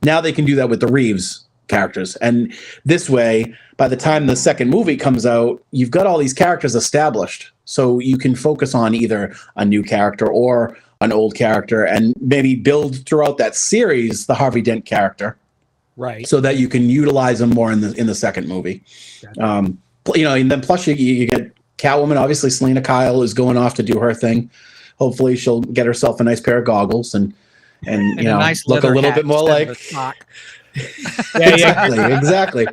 Speaker 6: Now they can do that with the Reeves characters, and this way, by the time the second movie comes out, you've got all these characters established, so you can focus on either a new character or an old character, and maybe build throughout that series the Harvey Dent character,
Speaker 2: right?
Speaker 6: So that you can utilize them more in the second movie. And then plus you get Catwoman. Obviously, Selena Kyle is going off to do her thing. Hopefully, she'll get herself a nice pair of goggles, and and
Speaker 2: And a nice
Speaker 6: look a
Speaker 2: leather
Speaker 6: little
Speaker 2: hat
Speaker 6: bit more
Speaker 2: instead of
Speaker 6: like
Speaker 2: a sock.
Speaker 6: exactly.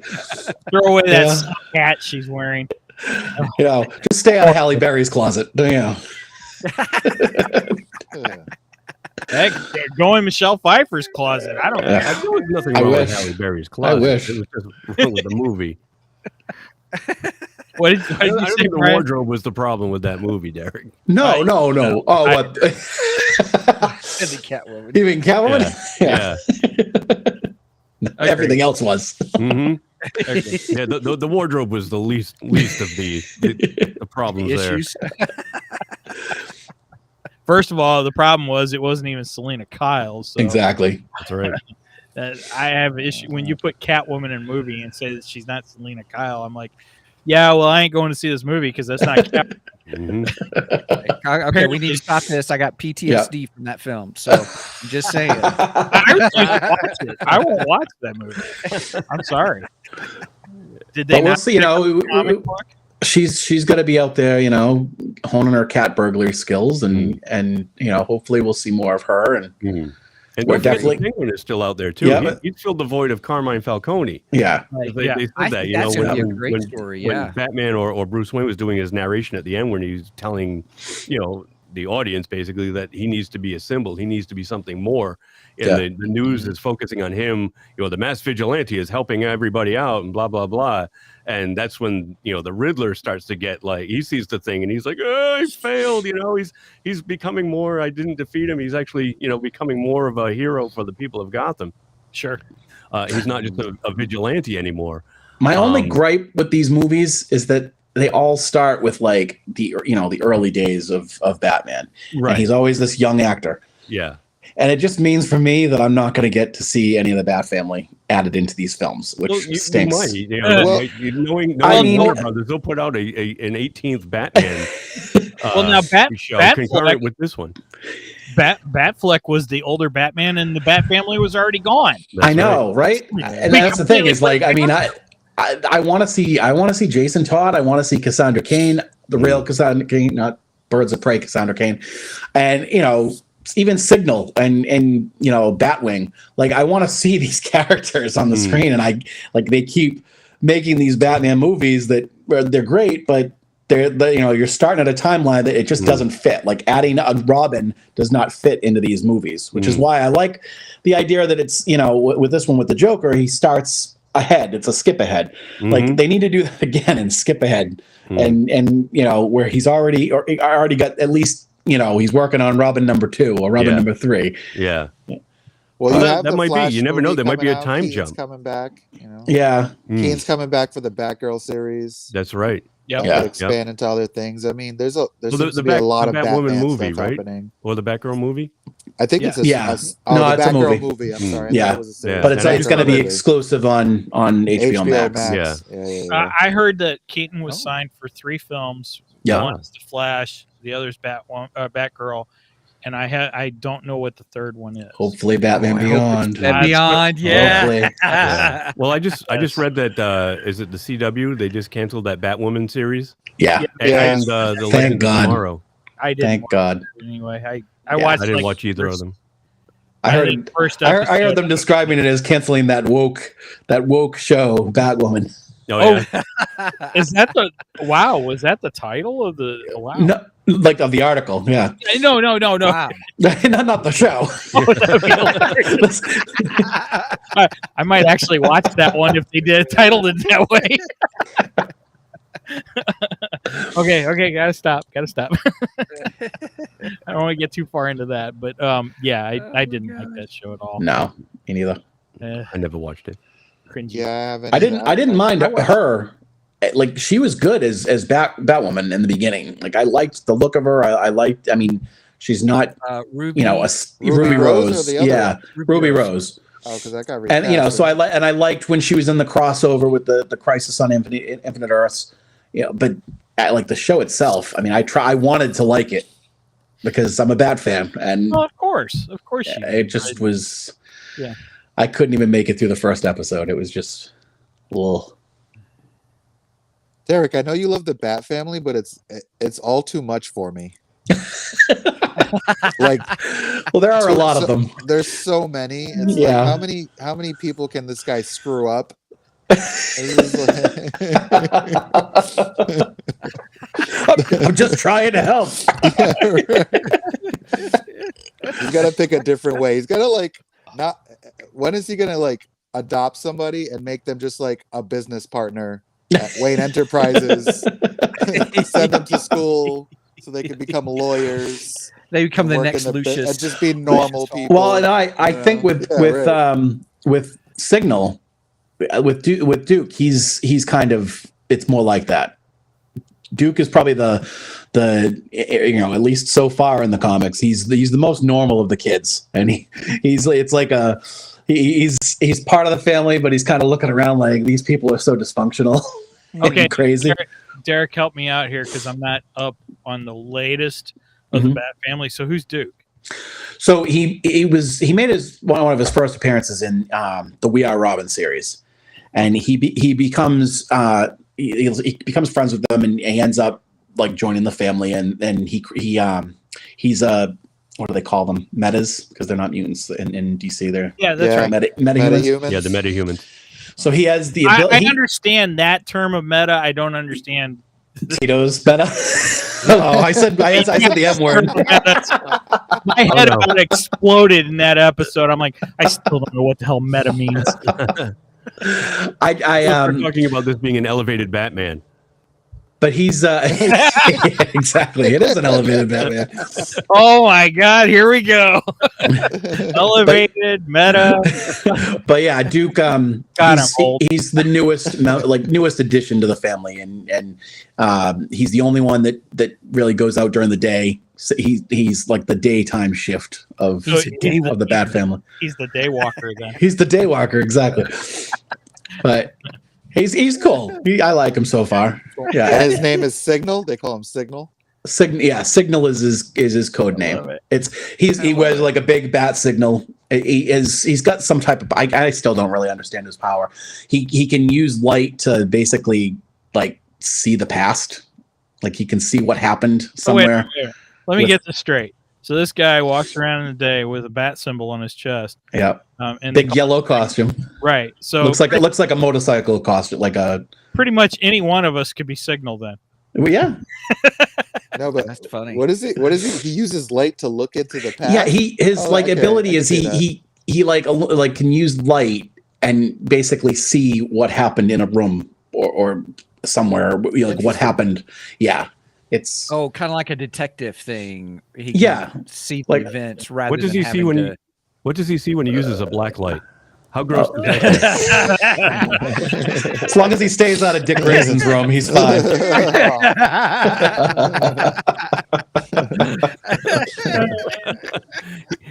Speaker 1: Throw away that
Speaker 6: Yeah.
Speaker 1: sock hat she's wearing.
Speaker 6: Just stay out of Halle Berry's closet.
Speaker 5: Yeah.
Speaker 1: Heck, go in Michelle Pfeiffer's closet. I don't care.
Speaker 3: There was nothing
Speaker 6: I
Speaker 3: wrong
Speaker 6: wish.
Speaker 3: with Halle Berry's closet.
Speaker 6: I wish.
Speaker 3: It was just wrong with the movie.
Speaker 1: What did
Speaker 3: I
Speaker 1: you
Speaker 3: don't
Speaker 1: say,
Speaker 3: think the
Speaker 1: Brien?
Speaker 3: wardrobe was the problem with that movie, Derrick.
Speaker 6: No.
Speaker 1: no.
Speaker 6: Oh, what?
Speaker 2: And the Catwoman.
Speaker 6: Even Catwoman?
Speaker 3: Yeah.
Speaker 6: Everything else was.
Speaker 3: Mm-hmm. Yeah, the wardrobe was the least of the problems there.
Speaker 2: Issues.
Speaker 1: First of all, the problem was it wasn't even Selena Kyle. So
Speaker 6: Exactly.
Speaker 3: That's right.
Speaker 1: I have an issue when you put Catwoman in a movie and say that she's not Selena Kyle. I'm like, yeah, well, I ain't going to see this movie because that's not Catwoman.
Speaker 3: Mm-hmm.
Speaker 2: Okay, we need to stop this. I got PTSD from that film. So I'm just saying.
Speaker 1: I refuse to watch it. I won't watch that movie. I'm sorry. Did they
Speaker 6: But we'll
Speaker 1: not
Speaker 6: see.
Speaker 1: pick up the comic book?
Speaker 6: She's going to be out there, honing her cat burglary skills, and hopefully we'll see more of her. And
Speaker 3: And
Speaker 6: We're
Speaker 3: definitely
Speaker 6: definitely-
Speaker 3: Penguin is still out there too.
Speaker 6: Yeah, but-
Speaker 3: He's filled the void of Carmine Falcone.
Speaker 6: yeah,
Speaker 3: They
Speaker 1: Yeah.
Speaker 3: said
Speaker 2: I
Speaker 3: that,
Speaker 2: think that's gonna be a great
Speaker 3: when,
Speaker 2: story,
Speaker 3: when
Speaker 2: yeah.
Speaker 3: Batman or Bruce Wayne was doing his narration at the end, when he's telling, the audience basically that he needs to be a symbol, he needs to be something more. And
Speaker 6: Yeah.
Speaker 3: the news is focusing on him. The masked vigilante is helping everybody out, and blah blah blah. And that's when the Riddler starts to get he sees the thing and he's like, oh, he failed. He's becoming more. I didn't defeat him. He's actually becoming more of a hero for the people of Gotham.
Speaker 1: Sure.
Speaker 3: He's not just a vigilante anymore.
Speaker 6: my only gripe with these movies is that they all start with the early days of Batman,
Speaker 3: Right.
Speaker 6: and he's always this young actor.
Speaker 3: Yeah.
Speaker 6: And it just means for me that I'm not going to get to see any of the Bat family added into these films, which
Speaker 3: Well,
Speaker 6: stinks.
Speaker 3: You might,
Speaker 5: Well,
Speaker 3: knowing Warner Brothers, they'll put out an 18th Batman.
Speaker 1: Well, now
Speaker 3: show
Speaker 1: Batfleck-
Speaker 3: concurrent with this one.
Speaker 1: Batfleck was the older Batman, and the Bat family was already gone.
Speaker 3: That's
Speaker 6: I know, right? And that's the thing is I want to see Jason Todd. I want to see Cassandra Cain, the real Cassandra Cain, not Birds of Prey Cassandra Cain, and even Signal and Batwing. I want to see these characters on the screen, and they keep making these Batman movies that they're great, but you're starting at a timeline that it just doesn't fit. Adding a Robin does not fit into these movies, which is why I like the idea that it's with this one with the Joker, he starts ahead. It's a skip ahead. They need to do that again and skip ahead, and where he's already got at least he's working on Robin number 2 or Robin number 3.
Speaker 3: Yeah.
Speaker 5: Well,
Speaker 3: Well,
Speaker 5: you
Speaker 3: that-
Speaker 5: have
Speaker 3: that
Speaker 5: the
Speaker 3: might be.
Speaker 5: Flash
Speaker 3: You never know.
Speaker 5: movie
Speaker 3: There might be
Speaker 5: coming
Speaker 3: a
Speaker 5: out.
Speaker 3: time
Speaker 5: Keane's
Speaker 3: jump.
Speaker 5: coming back.
Speaker 6: Yeah,
Speaker 5: Keane's coming back for the Batgirl series.
Speaker 3: That's right.
Speaker 1: Yep.
Speaker 6: Yeah.
Speaker 5: Could expand into other things. I mean, there's seems
Speaker 3: the
Speaker 5: to be a lot of
Speaker 3: Batwoman
Speaker 5: Batman
Speaker 3: movie,
Speaker 5: stuff
Speaker 3: right?
Speaker 5: happening.
Speaker 3: Or the Batgirl movie.
Speaker 5: I think it's a
Speaker 6: Yeah.
Speaker 5: no,
Speaker 6: No,
Speaker 5: the
Speaker 6: it's a
Speaker 5: Batgirl
Speaker 6: movie.
Speaker 5: I'm sorry. I
Speaker 6: Yeah.
Speaker 5: thought it was a series.
Speaker 3: Yeah.
Speaker 6: but it's
Speaker 3: And
Speaker 6: it's going to be
Speaker 5: movie.
Speaker 6: exclusive on HBO Max.
Speaker 3: Yeah.
Speaker 5: Yeah.
Speaker 1: I heard that Keaton was signed for 3 films.
Speaker 6: Yeah.
Speaker 1: One's The Flash, the other's Batgirl, and I don't know what the third one is.
Speaker 6: Hopefully, Batman Beyond.
Speaker 2: And beyond, yeah.
Speaker 6: Hopefully.
Speaker 3: Yeah. Well, I just read that is it the CW? They just canceled that Batwoman series.
Speaker 6: Yeah.
Speaker 3: And the
Speaker 6: Thank
Speaker 3: Legend of
Speaker 6: God.
Speaker 3: Tomorrow.
Speaker 1: I didn't
Speaker 6: Thank
Speaker 1: watch
Speaker 6: God.
Speaker 1: it anyway. I
Speaker 6: Yeah,
Speaker 1: watched.
Speaker 3: I didn't
Speaker 1: like,
Speaker 3: watch either of
Speaker 1: first-
Speaker 3: them.
Speaker 6: I
Speaker 1: I
Speaker 6: heard.
Speaker 1: think first
Speaker 6: I
Speaker 1: episode.
Speaker 6: heard them describing it as canceling that woke show, Batwoman.
Speaker 3: Oh, yeah.
Speaker 1: Is that the wow? Was that the title of the wow?
Speaker 6: No, of the article. Yeah.
Speaker 1: No.
Speaker 2: Wow.
Speaker 6: not the show.
Speaker 1: I might actually watch that one if they did titled it that way. Okay, gotta stop. I don't want to get too far into that, but yeah, I didn't like that show at all.
Speaker 6: No, me neither.
Speaker 3: I never watched it.
Speaker 1: Cringy.
Speaker 5: Yeah, I haven't.
Speaker 6: I didn't mind her. She was good as Batwoman in the beginning. I liked the look of her. I liked. I mean, she's not
Speaker 2: Ruby.
Speaker 6: Ruby Rose.
Speaker 5: or the other
Speaker 6: Yeah, Ruby Rose.
Speaker 5: Oh, because that got
Speaker 6: And so I liked when she was in the crossover with the Crisis on Infinite Earths. But like the show itself, I mean, I wanted to like it because I'm a Bat fan, and
Speaker 1: Well, of course, you.
Speaker 6: it just was.
Speaker 1: Yeah.
Speaker 6: I couldn't even make it through the first episode. It was just, well,
Speaker 5: Derrick, I know you love the Bat family, but it's all too much for me. Like,
Speaker 6: well, there are a lot of them.
Speaker 5: There's so many. It's
Speaker 6: Yeah.
Speaker 5: like, how many people can this guy screw up?
Speaker 6: I'm just trying to help.
Speaker 5: Yeah, right. He's got to pick a different way. He's got to like not. When is he gonna like adopt somebody and make them just like a business partner at Wayne Enterprises? Send them to school so they can become lawyers.
Speaker 2: They become the next Lucius.
Speaker 5: And just be normal people.
Speaker 6: Well, and I think with Signal, with Duke, he's kind of, it's more like that. Duke is probably the at least so far in the comics, he's the most normal of the kids, and he's part of the family, but he's kind of looking around like these people are so dysfunctional.
Speaker 1: Okay,
Speaker 6: crazy.
Speaker 1: Derrick, help me out here because I'm not up on the latest of the Bat Family. So who's Duke?
Speaker 6: So he made one of his first appearances in the We Are Robin series, and he becomes he becomes friends with them, and he ends up like joining the family, and he's what do they call them? Metas, because they're not mutants in DC. They're
Speaker 1: right.
Speaker 5: Metahumans.
Speaker 3: Yeah, the metahumans.
Speaker 6: So he has the ability.
Speaker 1: I understand that term of meta. I don't understand
Speaker 6: Tito's meta. I said the M word.
Speaker 1: My head about exploded in that episode. I'm like, I still don't know what the hell meta means.
Speaker 3: We're talking about this being an elevated Batman.
Speaker 6: But he's exactly. It is an elevated Batman.
Speaker 1: Oh my God! Here we go. Elevated meta.
Speaker 6: But yeah, Duke. He's the newest addition to the family, and he's the only one that really goes out during the day. So he's like the daytime shift of the Bat family.
Speaker 1: He's the day walker then.
Speaker 6: He's the day walker, exactly. But he's cool. I like him so far. Yeah,
Speaker 5: And his name is Signal. They call him Signal.
Speaker 6: Signal is his code name. He wears like a big bat signal. He's got some type of. I still don't really understand his power. He can use light to basically like see the past. Like he can see what happened somewhere.
Speaker 1: Wait. Let me get this straight. So this guy walks around in the day with a bat symbol on his chest.
Speaker 6: Yeah.
Speaker 1: And
Speaker 6: big yellow costume.
Speaker 1: Right. So
Speaker 6: it looks like a motorcycle costume, like a.
Speaker 1: Pretty much any one of us could be Signal then.
Speaker 6: Well, yeah.
Speaker 5: No, but
Speaker 2: That's funny.
Speaker 5: What is he? He uses light to look into the past.
Speaker 6: Yeah, his ability is he can use light and basically see what happened in a room or somewhere, like what happened. Yeah. It's
Speaker 2: kind of like a detective thing. He can see the events rather
Speaker 3: what does
Speaker 2: than
Speaker 3: he see when what does he see when he uses a black light? How gross is that?
Speaker 6: As long as he stays out of Dick Grayson's room, he's fine.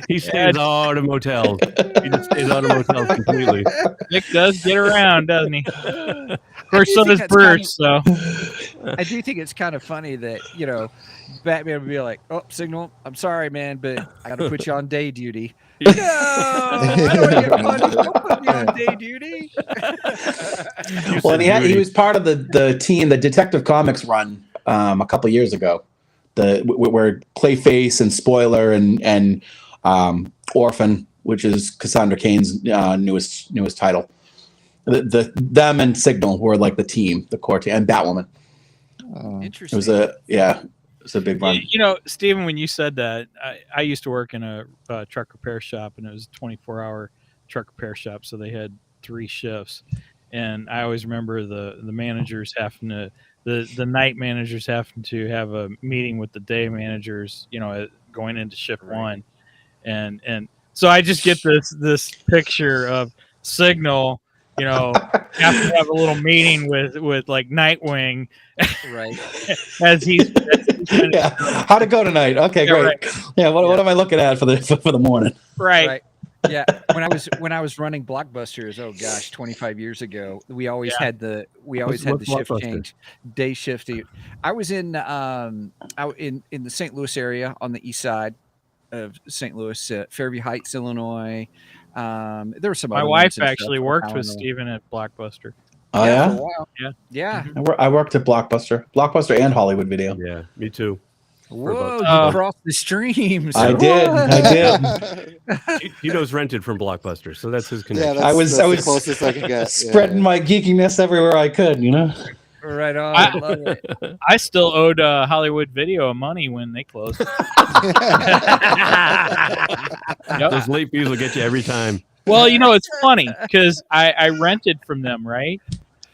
Speaker 3: He stays out of motels. He just stays out of motels completely.
Speaker 1: Nick does get around, doesn't he? Of course, so does Bruce. So
Speaker 2: I do think it's kind of funny that Batman would be like, "Oh, Signal, I'm sorry, man, but I got to put you on day duty." No, I don't get money. Don't put me on day duty.
Speaker 6: Well, and he was part of the team, the Detective Comics run a couple years ago, where Clayface and Spoiler and Orphan, which is Cassandra Cain's newest title. Them and Signal were like the team, the core team, and Batwoman.
Speaker 2: Interesting.
Speaker 6: It's a big run.
Speaker 1: Stephen, when you said that, I used to work in a truck repair shop, and it was a 24-hour truck repair shop, so they had 3 shifts. And I always remember the managers having to, the night managers having to have a meeting with the day managers, going into shift 1. And so I just get this picture of Signal, have to have a little meeting with like Nightwing,
Speaker 2: right?
Speaker 1: as he's
Speaker 6: how'd it go tonight? Okay, great.
Speaker 1: Right.
Speaker 6: Yeah, what am I looking at for the morning?
Speaker 1: Right.
Speaker 2: Yeah, when I was running Blockbusters, 25 years ago, we always had the shift change, day shift. I was in in the St. Louis area on the east side of St. Louis, Fairview Heights, Illinois. There were some.
Speaker 1: My wife actually worked with Steven at Blockbuster.
Speaker 6: Oh
Speaker 2: yeah.
Speaker 6: I worked at Blockbuster and Hollywood Video.
Speaker 3: Yeah, me too.
Speaker 2: Whoa, you crossed the streams.
Speaker 6: I did.
Speaker 3: Tito's rented from Blockbuster, so that's his connection.
Speaker 5: Yeah, that's the closest I can get.
Speaker 6: Spreading my geekiness everywhere I could, you know.
Speaker 2: Right on. I love it.
Speaker 1: I still owed Hollywood Video money when they closed.
Speaker 3: Those late fees will get you every time.
Speaker 1: Well, it's funny because I rented from them, right?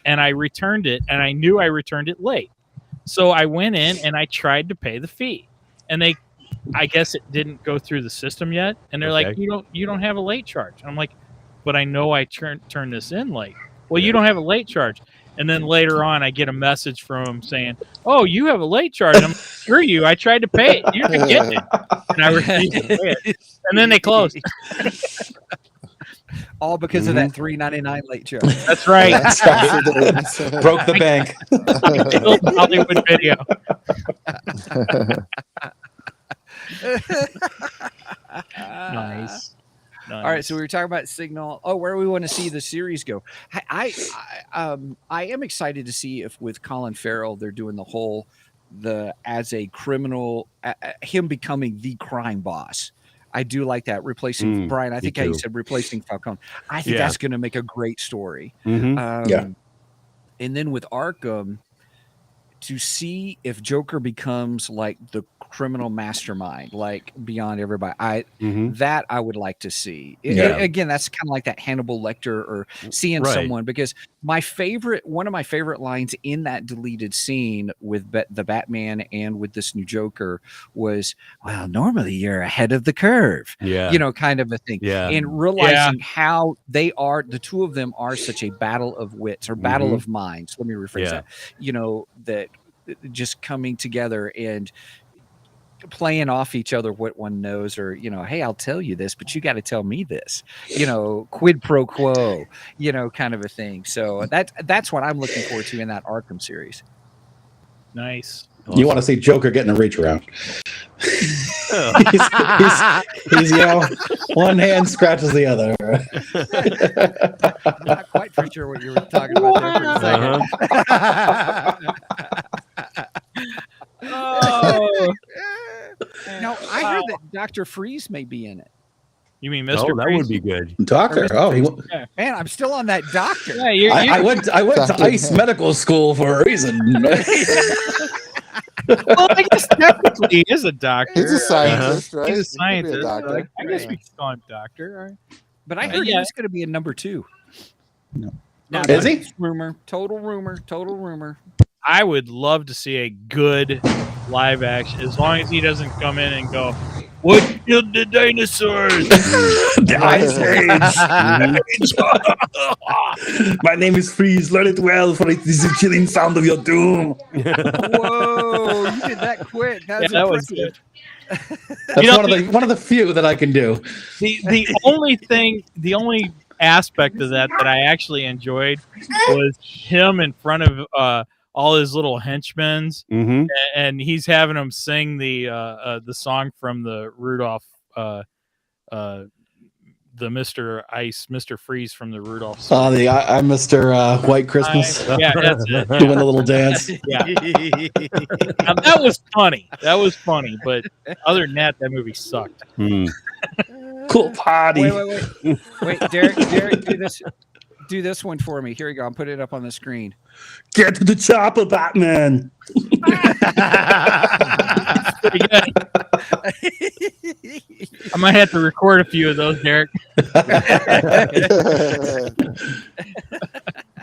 Speaker 1: And I returned it, and I knew I returned it late. So I went in and I tried to pay the fee, and I guess it didn't go through the system yet. And they're like, you don't have a late charge. And I'm like, but I know I turned this in late. Well, you don't have a late charge. And then later on, I get a message from them saying, "Oh, you have a late charge." I'm like, screw you! I tried to pay it. You can get it, and I refused to pay it. And then they closed.
Speaker 2: All because of that $3.99 late charge.
Speaker 1: That's right.
Speaker 6: Broke the bank.
Speaker 1: Hollywood Video. Nice.
Speaker 2: All right, so we were talking about Signal. Oh, where we want to see the series go. I am excited to see if with Colin Farrell they're doing as a criminal, him becoming the crime boss. I do like that, replacing Brien. I think how you said replacing Falcone. I think that's going to make a great story.
Speaker 6: Mm-hmm.
Speaker 2: And then with Arkham, to see if Joker becomes like the criminal mastermind, like beyond everybody, that I would like to see. Again, that's kind of like that Hannibal Lecter or seeing someone, because one of my favorite lines in that deleted scene with the Batman and with this new Joker was, "Well, normally you're ahead of the curve," kind of a thing. And realizing how the two of them are such a battle of wits or battle of minds. Let me rephrase that. That just coming together and playing off each other what one knows, or hey, I'll tell you this, but you got to tell me this, quid pro quo, kind of a thing. So that's what I'm looking forward to in that Arkham series.
Speaker 1: Nice.
Speaker 6: Awesome. You want to see Joker getting a reach around? he's one hand scratches the other.
Speaker 2: Not quite for sure what you were talking about there for a second.
Speaker 1: Oh.
Speaker 2: Now I heard that Dr. Freeze may be in it.
Speaker 1: You mean Mr.
Speaker 3: Oh, that
Speaker 1: Freeze?
Speaker 3: would be good.
Speaker 6: Doctor.
Speaker 2: Man, I'm still on that doctor.
Speaker 1: Yeah,
Speaker 6: I went to ICE medical school for a reason.
Speaker 1: Well, I guess technically he is a doctor.
Speaker 5: He's a scientist, right?
Speaker 1: He's a scientist.
Speaker 5: Doctor.
Speaker 1: I guess we can call him doctor. Right?
Speaker 2: But I heard he's going to be in number 2.
Speaker 6: No.
Speaker 2: Now,
Speaker 6: is he?
Speaker 2: Rumor. Total rumor.
Speaker 1: I would love to see a good live action, as long as he doesn't come in and go, "What killed the dinosaurs?"
Speaker 6: The Ice Age. My name is Freeze. Learn it well, for it is the chilling sound of your doom.
Speaker 2: Whoa, you did that quick. That was
Speaker 1: good.
Speaker 6: That's one of the few that I can do.
Speaker 1: The only aspect of that I actually enjoyed was him in front of all his little henchmen, and he's having them sing the song from the Rudolph, the Mr. Freeze from the Rudolph song.
Speaker 6: I'm Mr. White Christmas.
Speaker 1: That's it.
Speaker 6: Doing a little dance.
Speaker 1: Yeah. Now, that was funny. But other than that movie sucked.
Speaker 6: Cool party.
Speaker 2: Wait, Derrick, do this one for me. Here we go. I'm putting it up on the screen.
Speaker 6: Get to the chopper, Batman.
Speaker 1: Pretty good. I might have to record a few of those, Derrick.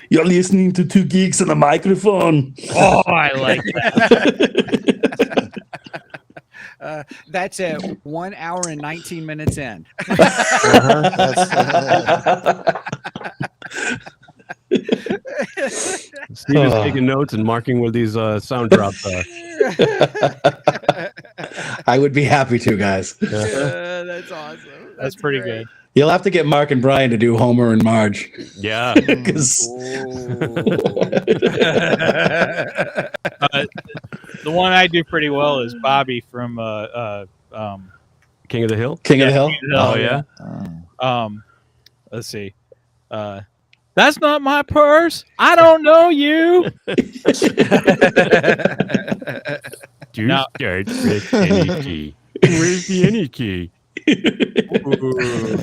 Speaker 6: You're listening to two geeks on a microphone.
Speaker 1: Oh, I like that.
Speaker 2: That's at 1 hour and 19 minutes in.
Speaker 3: Steve is taking notes and marking where these sound drops are.
Speaker 6: I would be happy to, guys.
Speaker 2: That's awesome.
Speaker 1: That's pretty good.
Speaker 6: You'll have to get Mark and Brien to do Homer and Marge.
Speaker 3: Yeah.
Speaker 1: The one I do pretty well is Bobby from
Speaker 3: King of the Hill?
Speaker 6: King of the Hill?
Speaker 3: Oh, yeah.
Speaker 1: Let's see. That's not my purse. I don't know you.
Speaker 3: To start, press any key. Where's the any key?
Speaker 1: Ooh,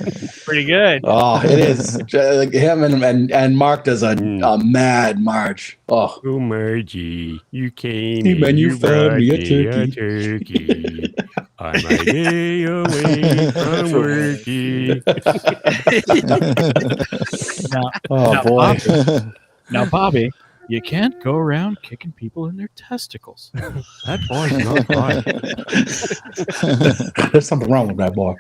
Speaker 1: pretty good.
Speaker 6: Oh, it is. Like him and Mark does a mad march. Oh,
Speaker 3: Margie, you came
Speaker 6: Hey, man, you found
Speaker 3: brought
Speaker 6: me a
Speaker 3: a
Speaker 6: turkey.
Speaker 3: turkey. On my day away from working.
Speaker 6: Oh boy.
Speaker 1: Now, Bobby, you can't go around kicking people in their testicles.
Speaker 3: That boy's not hot.
Speaker 6: There's something wrong with that boy.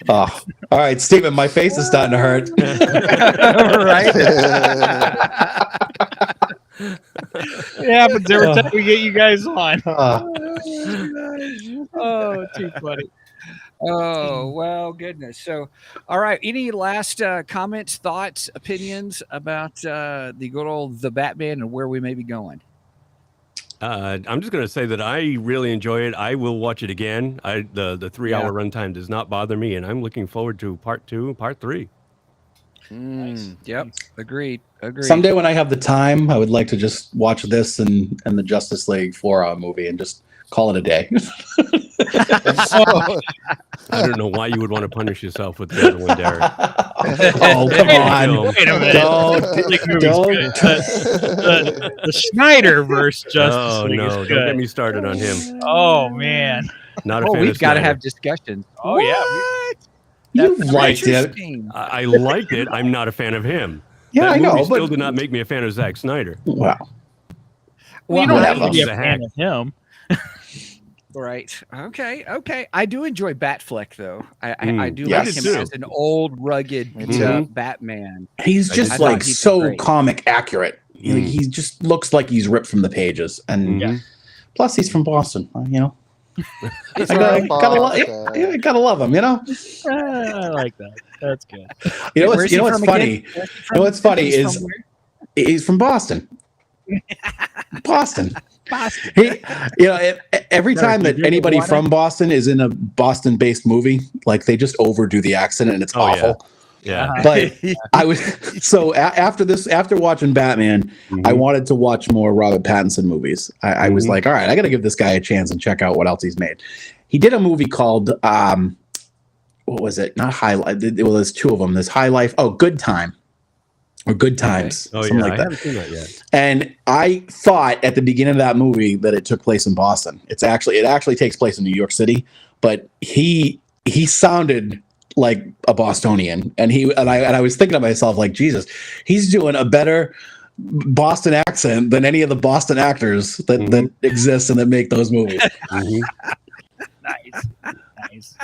Speaker 6: Oh, all right, Steven, my face is starting to hurt.
Speaker 2: Right?
Speaker 1: It happens every time we get you guys on.
Speaker 2: Oh, too funny. Oh, well, goodness. So, all right. Any last comments, thoughts, opinions about the good old The Batman and where we may be going?
Speaker 3: I'm just going to say that I really enjoy it. I will watch it again. The 3-hour runtime does not bother me, and I'm looking forward to part 2 and part 3.
Speaker 2: Nice. Yep. Agreed.
Speaker 6: Someday when I have the time, I would like to just watch this and the Justice League 4-hour movie and just call it a day.
Speaker 3: I don't know why you would want to punish yourself with the other one, Derrick.
Speaker 6: Oh, come on.
Speaker 1: Wait a minute.
Speaker 6: Don't.
Speaker 1: The Snyderverse Justice League is
Speaker 3: don't
Speaker 1: good.
Speaker 3: get me started on him.
Speaker 1: Oh, man.
Speaker 3: Not a
Speaker 2: Oh,
Speaker 3: fan
Speaker 2: we've
Speaker 3: of
Speaker 2: got to
Speaker 3: Snyder.
Speaker 2: have discussions.
Speaker 1: Oh, yeah.
Speaker 6: You liked it.
Speaker 2: Interesting.
Speaker 3: I liked it. I'm not a fan of him.
Speaker 6: Yeah,
Speaker 3: That
Speaker 6: I know,
Speaker 3: movie still
Speaker 6: but
Speaker 3: did not make me a fan of Zack Snyder.
Speaker 6: wow.
Speaker 1: Well, you don't have to
Speaker 6: whatever.
Speaker 1: be a
Speaker 3: He's a
Speaker 1: fan
Speaker 3: hack.
Speaker 1: of him.
Speaker 2: Right. Okay. I do enjoy Batfleck, though. I do
Speaker 6: Yes.
Speaker 2: like him
Speaker 3: too.
Speaker 2: as an old, rugged
Speaker 5: Me
Speaker 2: beat
Speaker 5: too.
Speaker 2: up Batman.
Speaker 6: He's
Speaker 3: I
Speaker 6: just
Speaker 2: thought
Speaker 6: like
Speaker 2: he did
Speaker 6: so
Speaker 2: great.
Speaker 6: comic accurate. He just looks like he's ripped from the pages. And plus, he's from Boston. You know,
Speaker 2: It's
Speaker 6: I
Speaker 2: all right.
Speaker 6: gotta love him. You know.
Speaker 1: I like that. That's good.
Speaker 6: You know
Speaker 2: Where's
Speaker 6: what's
Speaker 2: he
Speaker 6: what's
Speaker 2: from
Speaker 6: funny?
Speaker 2: again? Where's he
Speaker 6: You
Speaker 2: from?
Speaker 6: know what's funny
Speaker 2: He's
Speaker 6: is
Speaker 2: from where?
Speaker 6: he's from Boston. Boston.
Speaker 2: Boston.
Speaker 6: Every time
Speaker 2: you
Speaker 6: that
Speaker 2: drink
Speaker 6: anybody
Speaker 2: water?
Speaker 6: from Boston is in a Boston-based movie, like they just overdo the accent and it's
Speaker 3: Oh, yeah.
Speaker 6: awful.
Speaker 3: Yeah.
Speaker 6: But I was after watching Batman, I wanted to watch more Robert Pattinson movies. I was like, all right, I got to give this guy a chance and check out what else he's made. He did a movie called what was it? Not High Life. Well, there's two of them. There's High Life. Oh, Good Time. Or Good Times.
Speaker 3: Oh,
Speaker 6: Something
Speaker 3: yeah.
Speaker 6: like
Speaker 3: I
Speaker 6: that.
Speaker 3: haven't seen that yet.
Speaker 6: And I thought at the beginning of that movie that it took place in Boston. It actually takes place in New York City, but he sounded like a Bostonian, and I was thinking to myself, like, Jesus, he's doing a better Boston accent than any of the Boston actors that exist and that make those movies.
Speaker 1: Nice.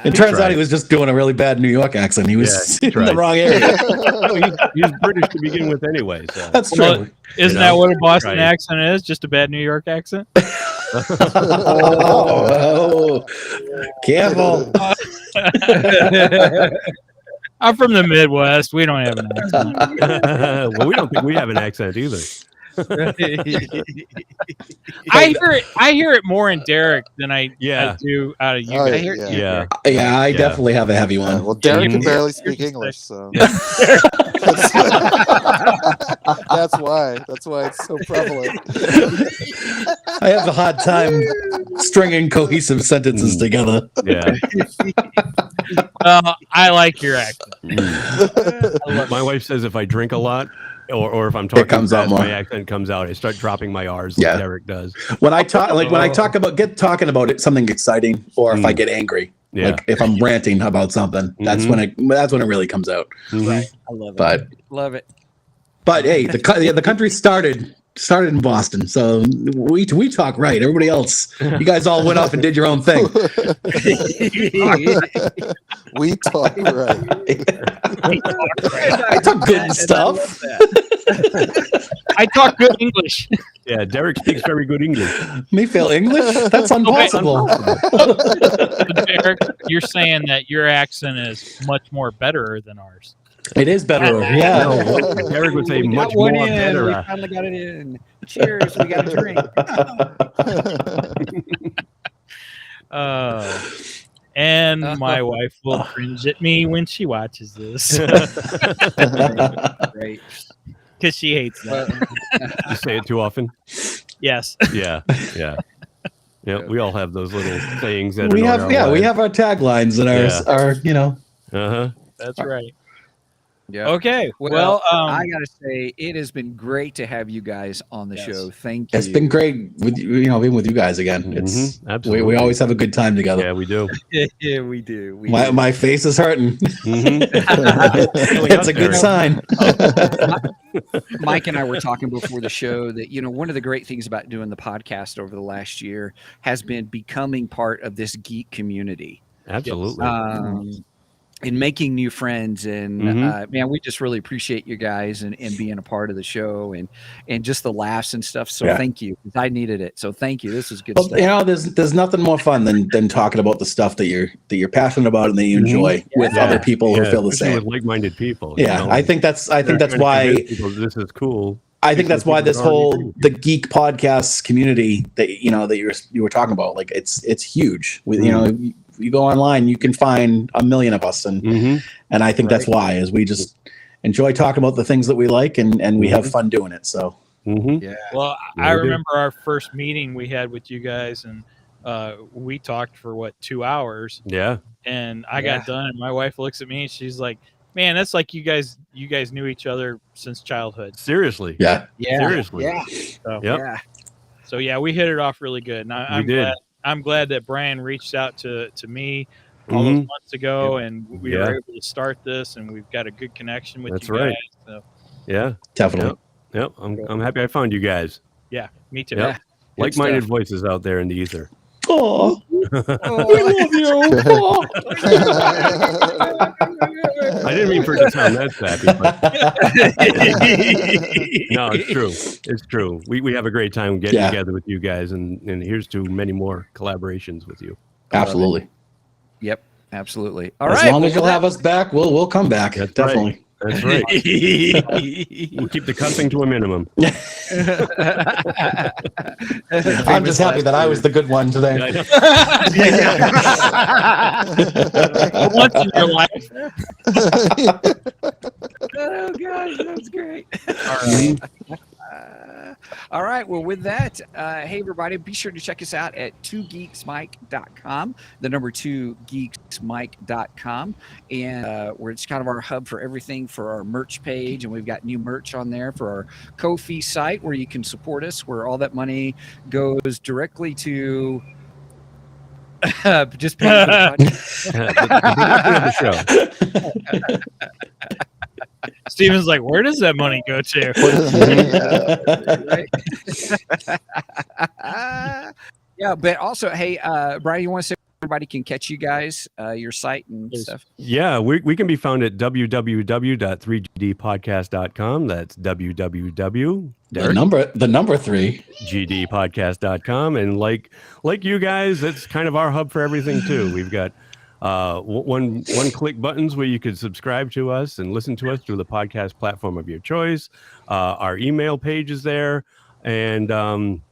Speaker 6: It turns out he was just doing a really bad New York accent. He was in the wrong area.
Speaker 3: He's British to begin with anyway. So.
Speaker 6: That's true.
Speaker 1: Well, isn't
Speaker 3: You
Speaker 1: that
Speaker 3: know,
Speaker 1: what a Boston
Speaker 3: right.
Speaker 1: accent is? Just a bad New York accent?
Speaker 6: Oh, careful.
Speaker 1: I'm from the Midwest. We don't have an accent.
Speaker 3: Well, we don't think we have an accent either.
Speaker 1: I hear it more in Derrick than I
Speaker 3: Yeah.
Speaker 1: do out of you.
Speaker 5: Oh,
Speaker 1: guys.
Speaker 2: I hear
Speaker 5: yeah.
Speaker 3: Yeah.
Speaker 6: Yeah, I
Speaker 3: Yeah.
Speaker 6: definitely have a heavy one.
Speaker 5: Well, Derrick can
Speaker 1: Mhm.
Speaker 5: barely speak English, so that's why. That's why it's so prevalent.
Speaker 6: I have a hard time stringing cohesive sentences together.
Speaker 3: Yeah.
Speaker 1: I like your accent.
Speaker 3: My wife says if I drink a lot or if I'm talking
Speaker 6: comes out
Speaker 3: fast,
Speaker 6: more.
Speaker 3: my accent comes out. I start dropping my R's
Speaker 6: Yeah.
Speaker 3: like Derrick does.
Speaker 6: When I talk about it, something exciting, or if I get angry,
Speaker 3: Yeah.
Speaker 6: like if I'm ranting about something, that's when it really comes out.
Speaker 2: Right. I love it.
Speaker 6: But
Speaker 2: Love it.
Speaker 6: hey, the country started in Boston, so we talk right. Everybody else, you guys all went off and did your own thing.
Speaker 5: We talk right.
Speaker 6: I talk good stuff.
Speaker 1: I talk good English.
Speaker 3: Yeah, Derrick speaks very good English.
Speaker 6: Me feel English? That's impossible.
Speaker 1: Derrick, you're saying that your accent is much more better than ours.
Speaker 6: It is better. Yeah.
Speaker 3: No, Derrick would say
Speaker 2: We
Speaker 3: much
Speaker 2: got one
Speaker 3: more
Speaker 2: in.
Speaker 3: better.
Speaker 2: We finally got it in. Cheers. We got a drink.
Speaker 1: And my wife will cringe at me when she watches this.
Speaker 2: Great.
Speaker 1: because she hates that.
Speaker 3: You say it too often.
Speaker 1: Yes.
Speaker 3: Yeah. We all have those little sayings that
Speaker 6: we
Speaker 3: annoy
Speaker 6: have
Speaker 3: our
Speaker 6: we
Speaker 3: wives.
Speaker 6: have our taglines and our
Speaker 3: Uh-huh.
Speaker 1: That's right.
Speaker 2: Yeah.
Speaker 1: Okay.
Speaker 2: Well,
Speaker 1: Well,
Speaker 2: I gotta say, it has been great to have you guys on the show. Thank you.
Speaker 6: It's been great with being with you guys again. It's
Speaker 3: absolutely.
Speaker 6: we always have a good time together.
Speaker 3: Yeah, we do.
Speaker 2: Yeah, we do.
Speaker 6: My face is hurting.
Speaker 3: Mhm.
Speaker 6: It's a good sign.
Speaker 2: Mike and I were talking before the show that, one of the great things about doing the podcast over the last year has been becoming part of this geek community.
Speaker 3: Absolutely.
Speaker 2: And making new friends. And man, we just really appreciate you guys and being a part of the show and just the laughs and stuff. So thank you. I needed it. So thank you. This is good stuff.
Speaker 6: There's nothing more fun than talking about the stuff that you're passionate about and that you enjoy with other people who feel the same.
Speaker 3: With like-minded people.
Speaker 6: Yeah, I think that's why
Speaker 3: this is cool.
Speaker 6: I think that's why this whole the geek podcast community that you were talking about, like it's huge. With you go online, you can find a million of us, and I think that's why is we just enjoy talking about the things that we like, and we have fun doing it. So
Speaker 1: well, I remember our first meeting we had with you guys, and we talked for 2 hours.
Speaker 3: Yeah,
Speaker 1: and I got done, and my wife looks at me and she's like, "Man, that's like you guys knew each other since childhood."
Speaker 3: Seriously.
Speaker 6: Yeah.
Speaker 3: Seriously.
Speaker 2: Yeah.
Speaker 1: So we hit it off really good. And I'm glad that Brien reached out to me all those months ago, and we were able to start this, and we've got a good connection with you guys. So.
Speaker 3: Yeah,
Speaker 6: definitely.
Speaker 3: Yep. I'm happy I found you guys.
Speaker 1: Yeah, me too.
Speaker 3: Yep. Like-minded voices out there in the ether.
Speaker 6: Oh, we love you.
Speaker 3: I didn't mean for it to sound that sappy, but no, it's true. It's true. We have a great time getting together with you guys, and here's to many more collaborations with you.
Speaker 6: Absolutely.
Speaker 2: Yep, absolutely.
Speaker 6: As long as you'll have us back, we'll come back.
Speaker 3: That's
Speaker 6: definitely.
Speaker 3: Right. That's right. We'll keep the cussing to a minimum.
Speaker 6: I'm just happy that I was the good one today.
Speaker 1: Once in your life.
Speaker 2: Oh gosh, that's great. All right. Well, with that, hey everybody, be sure to check us out at 2geeksmike.com, the number 2geeksmike.com, and where it's kind of our hub for everything for our merch page, and we've got new merch on there for our Ko-fi site where you can support us, where all that money goes directly to just paying for
Speaker 3: the show.
Speaker 1: Steven's like, where does that money go to?
Speaker 2: Yeah, but also, hey, Brien, you want to say everybody can catch you guys, your site and stuff?
Speaker 3: Yeah, we can be found at www.3gdpodcast.com. That's www.
Speaker 6: The number 3
Speaker 3: gdpodcast.com. And like you guys, it's kind of our hub for everything too. We've got one click buttons where you could subscribe to us and listen to us through the podcast platform of your choice. Our email page is there, and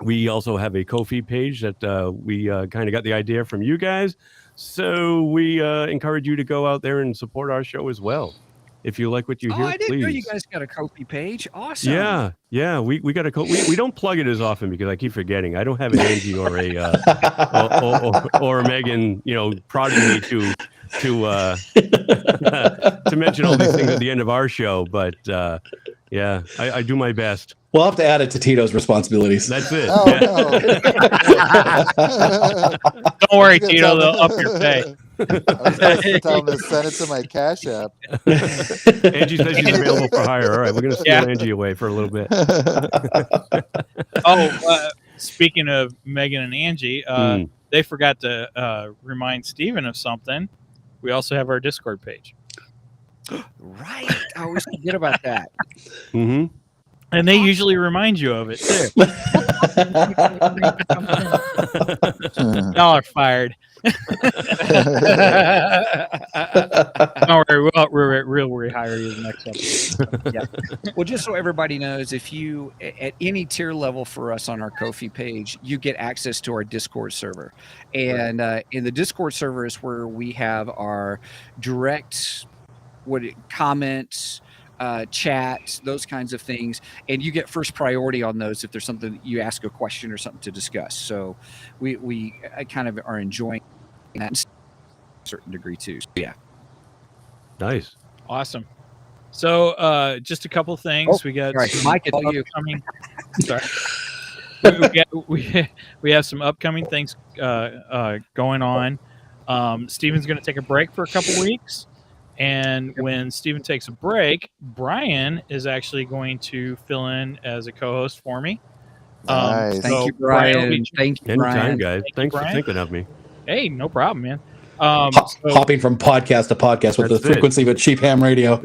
Speaker 3: we also have a Ko-fi page that we kind of got the idea from you guys. So we encourage you to go out there and support our show as well. If you like what you hear,
Speaker 2: I didn't
Speaker 3: please.
Speaker 2: know you guys got a Ko-fi page. Awesome.
Speaker 3: Yeah. We got a we don't plug it as often because I keep forgetting. I don't have an Angie or a or Megan, prodding me to mention all these things at the end of our show. But I do my best.
Speaker 6: We'll have to add it to Tito's responsibilities.
Speaker 3: That's it.
Speaker 5: Oh, no.
Speaker 1: Don't worry, Tito. They'll up your pay.
Speaker 5: I was going to tell him to send it to my Cash App.
Speaker 3: Angie says she's available for hire. All right, we're going to steal Angie away for a little bit.
Speaker 1: Speaking of Megan and Angie, they forgot to remind Steven of something. We also have our Discord page.
Speaker 2: Right. I always forget about that.
Speaker 3: Mm-hmm.
Speaker 1: And they usually remind you of it, too. Y'all are fired. Don't worry, we'll rehire you the next episode.
Speaker 2: Yeah. Well, just so everybody knows, if you at any tier level for us on our Ko-fi page, you get access to our Discord server, and in the Discord server is where we have our direct comments, chat, those kinds of things, and you get first priority on those if there's something that you ask a question or something to discuss. So we kind of are enjoying that to a certain degree too. So, yeah.
Speaker 3: Nice.
Speaker 1: Awesome. So just a couple things. We got
Speaker 2: Mike, it's all you.
Speaker 1: upcoming. Sorry. we have some upcoming things going on. Steven's going to take a break for a couple weeks, and when Steven takes a break, Brien is actually going to fill in as a co-host for me.
Speaker 5: Nice.
Speaker 2: Thank you, Brien. Thank you,
Speaker 3: Anytime,
Speaker 2: Brien.
Speaker 3: guys. Thanks for
Speaker 1: Brien.
Speaker 3: thinking of me.
Speaker 1: Hey, no problem, man.
Speaker 6: Hopping from podcast to podcast with the
Speaker 3: That's it.
Speaker 6: frequency of a cheap ham radio.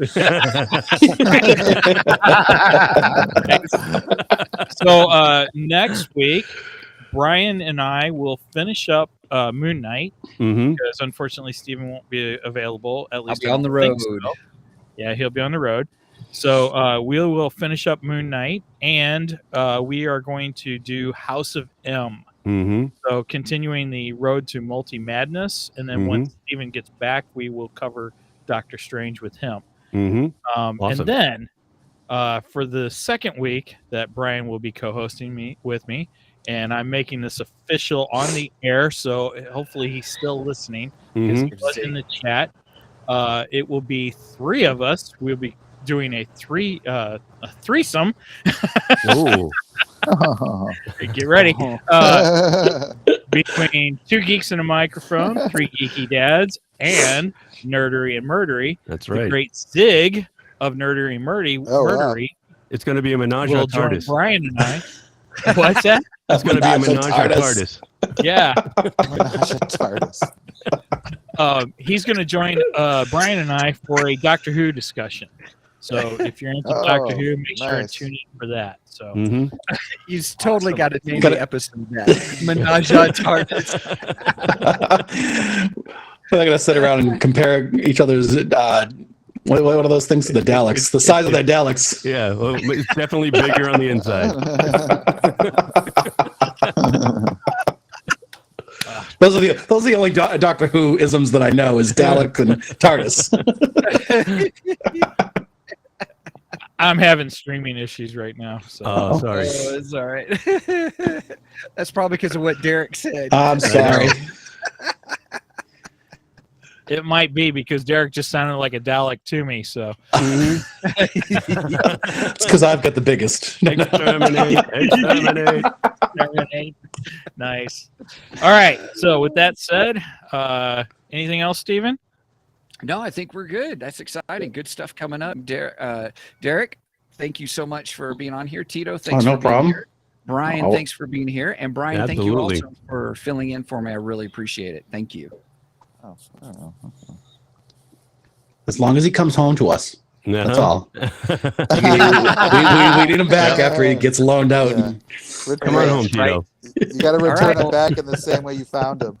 Speaker 1: So next week, Brien and I will finish up Moon Knight
Speaker 3: Mm-hmm.
Speaker 1: because unfortunately Steven won't be available. At
Speaker 2: I'll
Speaker 1: least
Speaker 2: be
Speaker 1: I
Speaker 2: on the
Speaker 1: don't think
Speaker 2: road.
Speaker 1: so. Yeah, he'll be on the road. So we will finish up Moon Knight, and we are going to do House of M.
Speaker 3: Mm-hmm.
Speaker 1: So continuing the road to multi-madness, and then once Steven gets back, we will cover Doctor Strange with him.
Speaker 3: Mm-hmm.
Speaker 1: And
Speaker 3: Awesome.
Speaker 1: then for the second week that Brien will be co-hosting with me, and I'm making this official on the air, so hopefully he's still listening because he was in the chat. It will be three of us. We'll be doing a threesome.
Speaker 3: Oh,
Speaker 1: Get ready. Between two geeks and a microphone, three geeky dads, and nerdery and murdery.
Speaker 3: that's
Speaker 1: The
Speaker 3: right.
Speaker 1: great Zig of nerdery and murdery
Speaker 3: It's going to be a menage
Speaker 1: will
Speaker 3: a
Speaker 1: join
Speaker 3: TARDIS.
Speaker 1: Brien and I. What's that?
Speaker 3: It's going to be a menage a TARDIS.
Speaker 1: Yeah.
Speaker 5: TARDIS.
Speaker 1: He's going to join Brien and I for a Doctor Who discussion. So if you're into Doctor Who, make sure and
Speaker 5: nice.
Speaker 1: tune in for that. So
Speaker 3: Mm-hmm.
Speaker 2: He's totally got to name
Speaker 6: Gotta-
Speaker 2: the episode that. Menage a TARDIS.
Speaker 6: They're going to sit around and compare each other's. What are those things? The Daleks. The size of their Daleks.
Speaker 3: Yeah, well, it's definitely bigger on the inside.
Speaker 6: Those are the only Doctor Who isms that I know is Dalek and TARDIS.
Speaker 1: I'm having streaming issues right now. So
Speaker 3: Oh, sorry.
Speaker 2: Oh, it's all right. That's probably because of what Derrick said.
Speaker 6: I'm sorry.
Speaker 1: it might be because Derrick just sounded like a Dalek to me. So
Speaker 6: It's because I've got the biggest.
Speaker 3: Exterminate, exterminate.
Speaker 1: Nice. All right. So with that said, anything else, Steven?
Speaker 2: No, I think we're good. That's exciting. Good stuff coming up. Derrick, thank you so much for being on here. Tito, thanks
Speaker 6: no
Speaker 2: for being
Speaker 6: problem.
Speaker 2: here. Brien,
Speaker 6: Oh.
Speaker 2: thanks for being here. And Brien, thank you
Speaker 3: Absolutely.
Speaker 2: also for filling in for me. I really appreciate it. Thank you.
Speaker 6: As long as he comes home to us. That's
Speaker 3: Uh-huh.
Speaker 6: all. we need him back after he gets loaned out.
Speaker 5: Yeah.
Speaker 3: Come on home, Tito.
Speaker 5: You got to return
Speaker 2: right.
Speaker 5: him back in the same way you found him.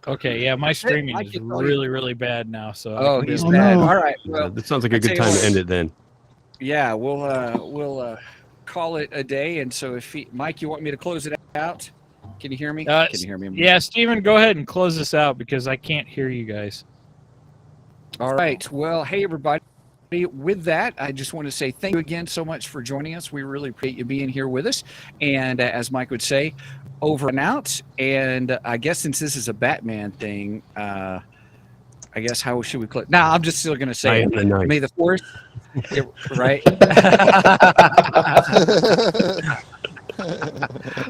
Speaker 1: Okay. Yeah, my streaming
Speaker 2: I
Speaker 1: is
Speaker 2: can tell you-
Speaker 1: really, really bad now. So
Speaker 2: Oh,
Speaker 1: I can
Speaker 2: he's
Speaker 1: do-
Speaker 2: bad.
Speaker 6: no.
Speaker 2: All right. Well,
Speaker 3: That sounds like a
Speaker 2: I'll
Speaker 3: good
Speaker 2: tell
Speaker 3: time
Speaker 2: you
Speaker 3: to
Speaker 2: what.
Speaker 3: end it then.
Speaker 2: yeah, we'll call it a day. And so if Mike, you want me to close it out? Can you hear me? Can you hear me?
Speaker 1: Yeah, Steven, go ahead and close this out because I can't hear you guys.
Speaker 2: All right. Well, hey, everybody. With that, I just want to say thank you again so much for joining us. We really appreciate you being here with us. And as Mike would say, over and out. And I guess since this is a Batman thing, I guess how should we close? Now, I'm just still going to say
Speaker 3: Night and night.
Speaker 2: May the 4th, right?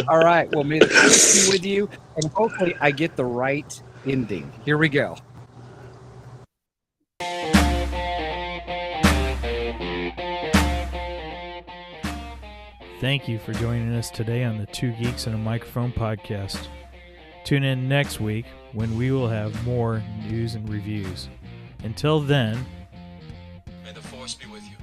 Speaker 2: All right. Well, may the 4th be with you. And hopefully I get the right ending. Here we go.
Speaker 1: Thank you for joining us today on the Two Geeks and a Microphone podcast. Tune in next week when we will have more news and reviews. Until then,
Speaker 7: May the force be with you.